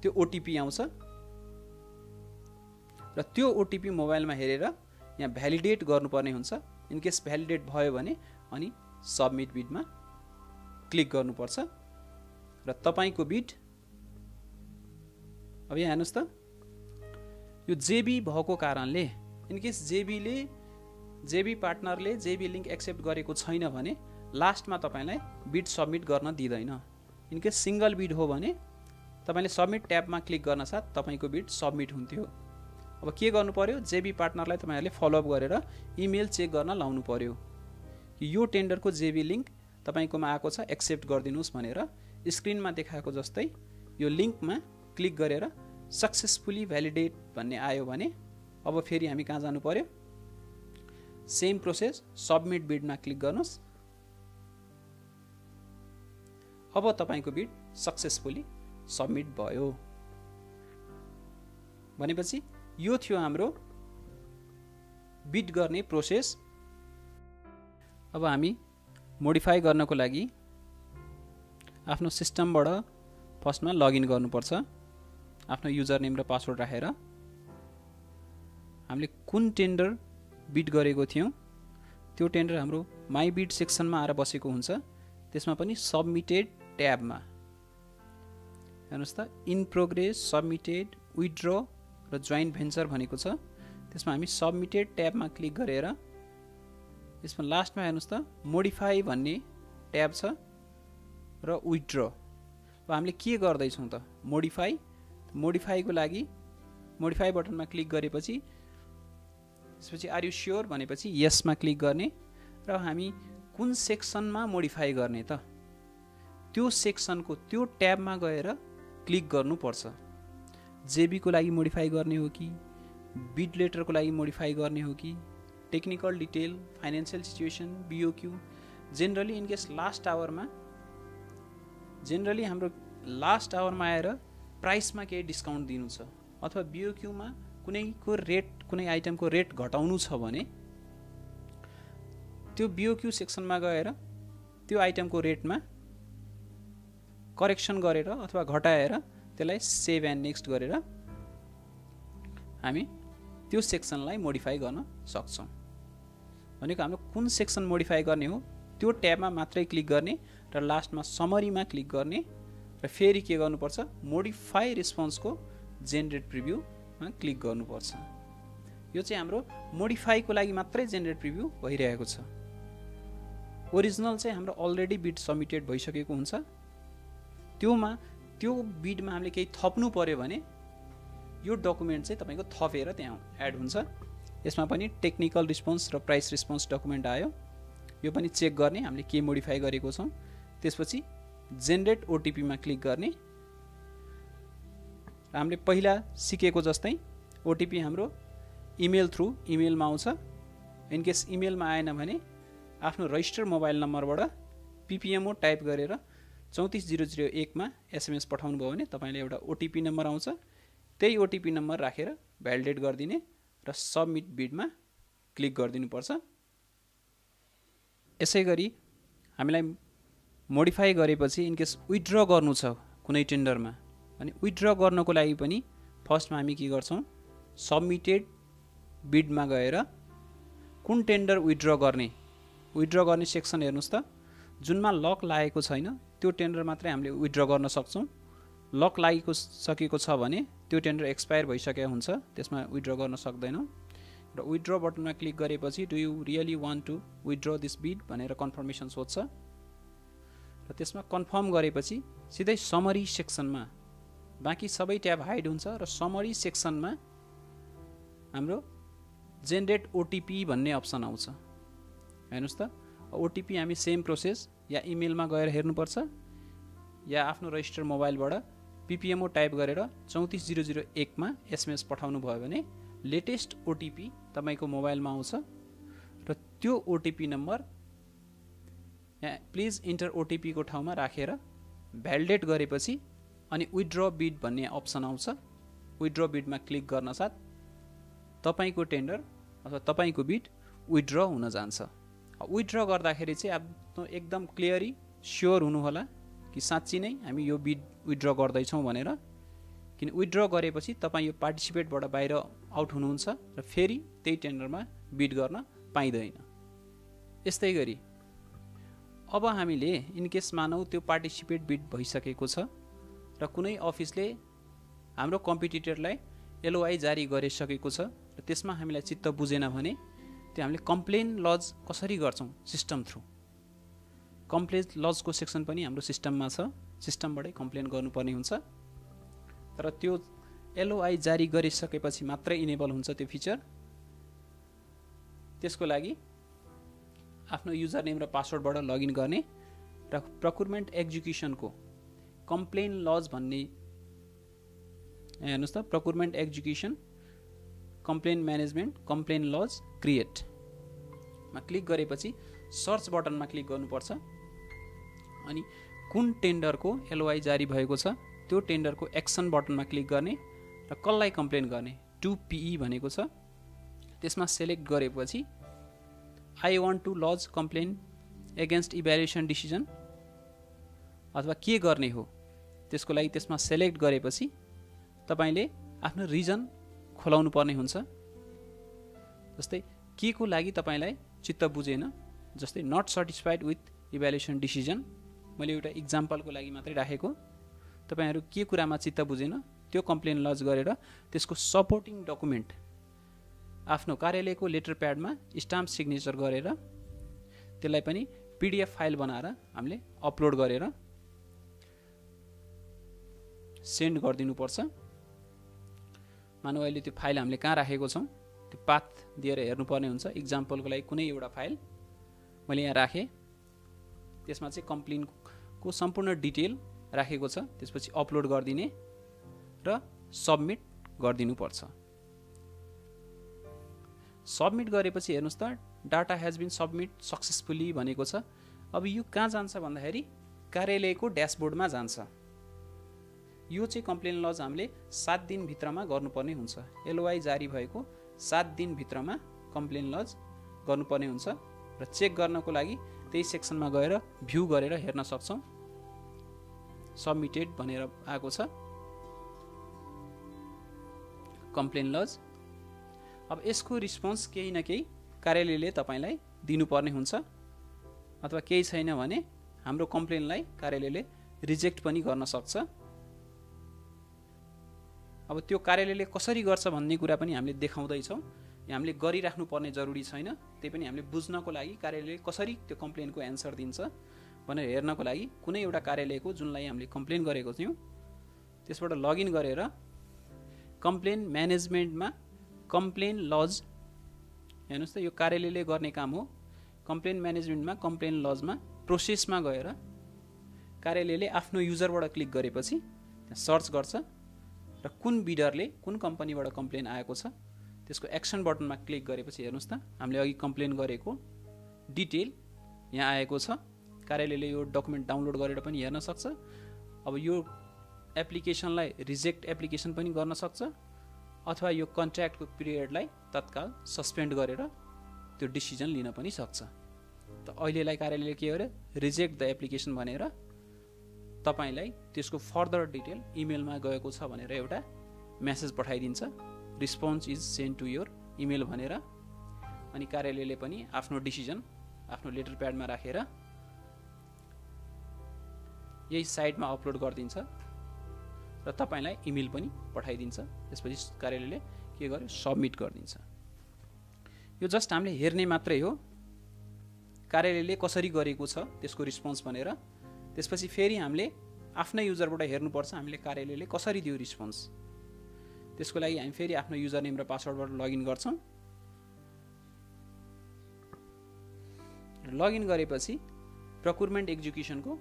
त्यो ओटिपी आउँछ र त्यो ओटिपी मोबाइलमा हेरेर यहाँ भ्यालिडेट गर्नुपर्ने हुन्छ। इनकेस भ्यालिडेट भयो भने अनि सबमिट बिडमा क्लिक गर्नुपर्छ र तपाईको बिड। अब यहाँ हेर्नुहोस् त, यो जेबी भएको कारणले इनकेस जेबी पार्टनरले जेबी लिङ्क एक्सेप्ट गरेको छैन भने लास्टमा तपाईलाई बिड सबमिट गर्न दिँदैन। इनकेस सिंगल बिड हो भने तपाईले सबमिट ट्याबमा क्लिक गर्न साथ तपाईको बिड सबमिट हुन्थ्यो। अब के गर्नु पर्यो, जेबी पार्टनरलाई तपाईहरुले फलोअप गरेर इमेल चेक गर्न लाउनु पर्यो कि यो टेन्डरको जेबी लिङ्क तपाईकोमा आएको छ, एक्सेप्ट गरिदिनुस् भनेर। स्क्रिनमा देखाएको जस्तै यो लिङ्कमा क्लिक गरेर सक्सेसफुली भ्यालिडेट भन्ने आयो भने अब फेरि हामी कहाँ जानु पर्यो, सेम प्रोसेस सबमिट बिडमा क्लिक गर्नुस्। अब तपाईको बिड सक्सेसफुली सबमिट भयो। भनेपछि यो थियो हाम्रो बिड गर्ने प्रोसेस। अब हामी मोडिफाई गर्नको लागि आफ्नो सिस्टमबाट फर्स्टमा लगइन गर्नुपर्छ। आफ्नो युजर नेम र पासवर्ड राखेर हामीले कुन टेन्डर बिड गरेको थियौं त्यो टेन्डर हाम्रो माई बिड सेक्सनमा आएर बसेको हुन्छ। त्यसमा पनि सबमिटेड ट्याबमा हेर्नुस् त, इन प्रोग्रेस, सबमिटेड, विथड्र र जोइन्ट भेन्चर भनेको छ। त्यसमा हामी सबमिटेड ट्याबमा क्लिक गरेर यसमा लास्टमा हेर्नुस् त मोडिफाई भन्ने ट्याब छ र विथड्र। अब हामीले के गर्दै छौं त, मोडिफाईको लागि मोडिफाई बटनमा क्लिक गरेपछि त्यसपछि आर यु स्योर भनेपछि यसमा क्लिक गर्ने र हामी कुन सेक्सनमा मोडिफाई गर्ने त त्यो सेक्सनको त्यो ट्याबमा गएर क्लिक गर्नुपर्छ। जेबी को लागि मोडिफाई गर्ने हो कि बिड लेटरको लागि मोडिफाई गर्ने हो कि technical detail, financial situation, BOQ. Generally in case generally हाम्रो लास्ट आवरमा आएर प्राइसमा केही डिस्काउन्ट दिनु छ अथवा बीओक्यूमा कुनै आइटमको रेट घटाउनु छ भने त्यो बीओक्यू सेक्सनमा गएर त्यो आइटमको रेटमा करेक्सन गरेर अथवा घटाएर त्यसलाई सेभ एन्ड नेक्स्ट गरेर हामी त्यो सेक्सनलाई मोडिफाई गर्न सक्छौं। भनेको हाम्रो कुन सेक्सन मोडिफाई गर्ने हो त्यो ट्याबमा मात्रै क्लिक गर्ने र लास्टमा समरीमा क्लिक गर्ने र फेरि के गर्नुपर्छ, मोडिफाई रिस्पोन्सको जेनेरेट प्रिभ्यूमा क्लिक गर्नुपर्छ। यो चाहिँ हाम्रो मोडिफाईको लागि मात्रै जेनेरेट प्रिभ्यू भइरहेको छ। ओरिजिनल चाहिँ हाम्रो अलरेडी बिड सबमिटेड भइसकेको हुन्छ। त्यो बिडमा हामीले केही थप्नु पर्यो भने यो डकुमेन्ट चाहिँ तपाईको थपेर त्यहाँ एड हुन्छ। यसमा पनि टेक्निकल रिस्पोन्स र प्राइस रिस्पोन्स डकुमेन्ट आयो। यो पनि चेक गर्ने हामीले के मोडिफाई गरेको छौं। त्यसपछि जेनेरेट ओटिपीमा क्लिक गर्ने। हामीले पहिला सिकेको जस्तै ओटिपी हाम्रो इमेलमा आउँछ। इनकेस इमेलमा आएन भने आफ्नो रजिस्टर मोबाइल नम्बरबाट PPMO टाइप गरेर 34001 मा SMS पठाउनु भयो भने तपाईले एउटा OTP नम्बर आउँछ, त्यही OTP नम्बर राखेर भ्यालिडेट गरिदिने र सबमिट बिडमा क्लिक गरिदिनु पर्छ। यसैगरी हामीलाई मोडिफाई गरेपछि इन केस विथड्र गर्नु छ कुनै टेन्डरमा, अनि विथड्र गर्नको लागि पनि फर्स्टमा हामी के गर्छौं, सबमिटेड बिडमा गएर कुन टेन्डर विथड्र गर्ने सेक्सन हेर्नुस् त। जुनमा लक लागेको छैन त्यो टेन्डर मात्रै हामीले विथड्र गर्न सक्छौं। लक सकेको छ भने त्यो टेन्डर एक्सपायर भइसकेको हुन्छ, त्यसमा विथड्र गर्न सक्दैनौं। र विथड्र बटनमा क्लिक गरेपछि do you really want to withdraw this bid भनेर कन्फर्मेसन सोध्छ र त्यसमा कन्फर्म गरेपछि सिधै समरी सेक्सनमा, बाँकी सबै ट्याब हाइड हुन्छ र समरी सेक्सनमा हाम्रो जेनेरेट OTP भन्ने अप्सन आउँछ। हेर्नुस् त, OTP हामी सेम प्रोसेस या इमेलमा गएर हेर्नुपर्छ या आफ्नो रजिस्टर मोबाइलबाट PPMO टाइप गरेर 34001 मा SMS पठाउनु भयो भने लेटेस्ट OTP तपाईको मोबाइलमा आउँछ र त्यो OTP नम्बर यहाँ प्लिज इन्टर OTP को ठाउँमा राखेर भ्यालिडेट गरेपछि अनि विथड्र बिड भन्ने अप्सन आउँछ। विथड्र बिडमा क्लिक गर्न साथ तपाईको टेन्डर अथवा तपाईको बिड विथड्र हुन जान्छ। विथड्र गर्दाखेरि चाहिँ आफ्नो एकदम क्लियरली स्योर हुनु होला कि साच्चै नै हामी यो बिड विथड्र गर्दै छौं भनेर, किन विथड्र गरेपछि तपाई यो पार्टिसिपेटबाट बाहिर आउट हुनुहुन्छ र फेरि त्यही टेन्डरमा बिड गर्न पाइदैन। यस्तै गरी अब हामीले इन केस मानौ त्यो पार्टिसिपेट बिड भइसकेको छ र कुनै अफिसले हाम्रो कम्पिटिटरलाई LOI जारी गरिसकेको छ र त्यसमा हामीलाई चित्त बुझेन भने त्यो हामीले कम्प्लेन लज कसरी गर्छौं, सिस्टम थ्रु। कम्प्लेन लजको सेक्सन पनि हाम्रो सिस्टममा छ, सिस्टमबाटै कम्प्लेन गर्नुपर्ने हुन्छ। तर त्यो LOI जारी गरिसकेपछि मात्रै इनेबल हुन्छ त्यो फिचर। त्यसको लागि आफ्नो युजर नेम र पासवर्डबाट लगइन गर्ने र प्रोक्युरमेन्ट एक्जिक्युसनको कम्प्लेन लज भन्ने हेर्नुस् त, procurement execution complain management complain lodge create मा क्लिक गरेपछि सर्च बटनमा क्लिक गर्नुपर्छ अनि कुन टेन्डरको LOI जारी भएको छ त्यो टेन्डरको एक्सन बटनमा क्लिक गर्ने र कसलाई कम्प्लेन गर्ने 2PE भनेको छ, त्यसमा सिलेक्ट गरेपछि I want to lodge complain against evaluation decision अथवा के गर्ने हो त्यसको लागि त्यसमा सिलेक्ट गरेपछि तपाईले आफ्नो रिजन खोलाउनु पर्ने हुन्छ। जस्तै के को लागि तपाईलाई चित्त बुझेन, जस्तै not satisfied with evaluation decision, मैले एउटा इक्जाम्पलको लागि मात्रै राखेको। तपाईहरु के कुरामा चित्त बुझेन त्यो कम्प्लेन लज गरेर त्यसको सपोर्टिङ डकुमेन्ट आफ्नो कार्यालयको लेटर प्याडमा स्टाम्प सिग्नेचर गरेर त्यसलाई पनि PDF फाइल बनाएर हामीले अपलोड गरेर सेन्ड गरिदिनु पर्छ। मानौ अहिले त्यो फाइल हामीले कहाँ राखेको छौं त्यो पाथ दिएर हेर्नुपर्ने हुन्छ। इक्जाम्पलको लागि कुनै एउटा फाइल मैले यहाँ राखेँ, त्यसमा चाहिँ कम्प्लेनको सम्पूर्ण डिटेल राखेको छ, त्यसपछि अपलोड गरिदिने र सबमिट गरिदिनु पर्छ। सबमिट गरेपछि हेर्नुस् त data has been submit successfully भनेको छ। अब यो कहाँ जान्छ भन्दाखेरि कार्यालयको ड्याशबोर्डमा जान्छ। यो चाहिँ कम्प्लेन लज हामीले 7 दिन भित्रमा गर्नुपर्ने हुन्छ। LOI जारी भएको 7 दिन भित्रमा कम्प्लेन लज गर्नुपर्ने हुन्छ र चेक गर्नको लागि त्यही सेक्सनमा गएर भ्यू गरेर हेर्न सक्छौं। सबमिटेड भनेर आएको छ कम्प्लेन लज। अब यसको रिस्पोन्स केही न केही कार्यालयले तपाईलाई दिनुपर्ने हुन्छ अथवा केही छैन भने हाम्रो कम्प्लेनलाई कार्यालयले रिजेक्ट पनि गर्न सक्छ। अब त्यो कार्यालयले कसरी गर्छ भन्ने कुरा पनि हामीले देखाउँदै छौं। हामीले गरिराख्नु पर्ने जरुरी छैन, त्यही पनि हामीले बुझ्नको लागि कार्यालयले कसरी त्यो कम्प्लेनको एन्सर दिन्छ भनेर हेर्नको लागि कुनै एउटा कार्यालयको जुनलाई हामीले कम्प्लेन गरेको थियौं त्यसबाट लगइन गरेर कम्प्लेन म्यानेजमेन्टमा कम्प्लेन लज हेर्नुस् त यो कार्यालयले गर्ने काम हो। कम्प्लेन म्यानेजमेन्टमा कम्प्लेन लजमा प्रोसेसमा गएर कार्यालयले आफ्नो युजरबाट क्लिक गरेपछि त्यहाँ सर्च गर्छ र कुन बिडरले कुन कम्पनीबाट कम्प्लेन आएको छ त्यसको एक्सन बटनमा क्लिक गरेपछि हेर्नुस् त हामीले अघि कम्प्लेन गरेको डिटेल यहाँ आएको छ कार्यालयले यो डकुमेन्ट डाउनलोड गरेर पनि हेर्न सक्छ। अब यो एप्लिकेसनलाई रिजेक्ट एप्लिकेसन पनि गर्न सक्छ अथवा यो कन्ट्र्याक्टको पिरियडलाई तत्काल सस्पेन्ड गरेर त्यो डिसिजन लिन पनि सक्छ। त अहिलेलाई कार्यालयले के गर्यो, रिजेक्ट द एप्लिकेसन भनेर तपाईलाई त्यसको फर्दर डिटेल इमेलमा गएको छ भनेर एउटा मेसेज पठाइदिन्छ, response is send to your email भनेर। अनि कार्यालयले पनि आफ्नो डिसिजन आफ्नो लेटर प्याडमा राखेर यही साइटमा अपलोड गरिदिन्छ र तपाईलाई इमेल पनि पठाइदिन्छ। त्यसपछि कार्यालयले के गर्यो, सबमिट गरिदिन्छ। यो जस्ट हामीले हेर्ने मात्रै हो कार्यालयले कसरी गरेको छ त्यसको रिस्पोन्स भनेर। त्यसपछि फेरि हामीले आफ्नै युजरबाट हेर्नुपर्छ हामीले कार्यालयले कसरी दियो रिस्पोन्स। त्यसको लागि हामी फेरि आफ्नो युजर नेम र पासवर्डबाट लगइन गर्छौँ। लगइन गरेपछि प्रोक्युरमेन्ट एक्जिक्युसनको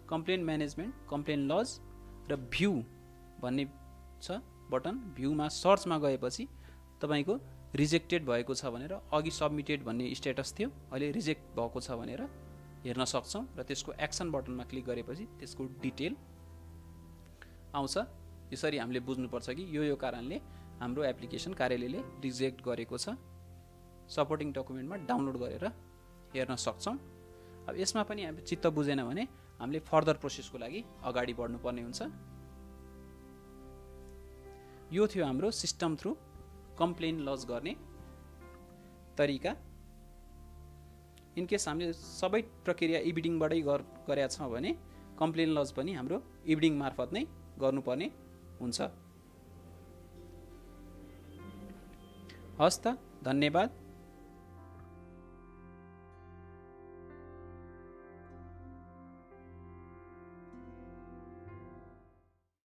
कम्प्लेन म्यानेजमेन्ट, कम्प्लेन लज र भ्यू भन्ने छ बटन। भ्यूमा सर्चमा गएपछि तपाईको रिजेक्टेड भएको छ भनेर, अघि सबमिटेड भन्ने स्टेटस थियो, अहिले रिजेक्ट भएको छ भनेर हेर्न सक्छौँ र त्यसको एक्सन बटनमा क्लिक गरेपछि त्यसको डिटेल आउँछ। यसरी हामीले बुझ्नुपर्छ कि यो कारणले हाम्रो एप्लिकेसन कार्यालयले रिजेक्ट गरेको छ। सपोर्टिङ डकुमेन्टमा डाउनलोड गरेर हेर्न सक्छौँ। अब यसमा पनि हामी चित्त बुझेन भने हामीले फर्दर प्रोसेसको लागि अगाडि बढ्नुपर्ने हुन्छ। यो थियो हाम्रो सिस्टम थ्रु कम्प्लेन लज गर्ने तरिका। इनकेस हामीले सबै प्रक्रिया इबिडिङबाटै गरेका छौँ भने कम्प्लेन लज पनि हाम्रो इबिडिङ मार्फत नै गर्नुपर्ने हुन्छ। हस् त, धन्यवाद।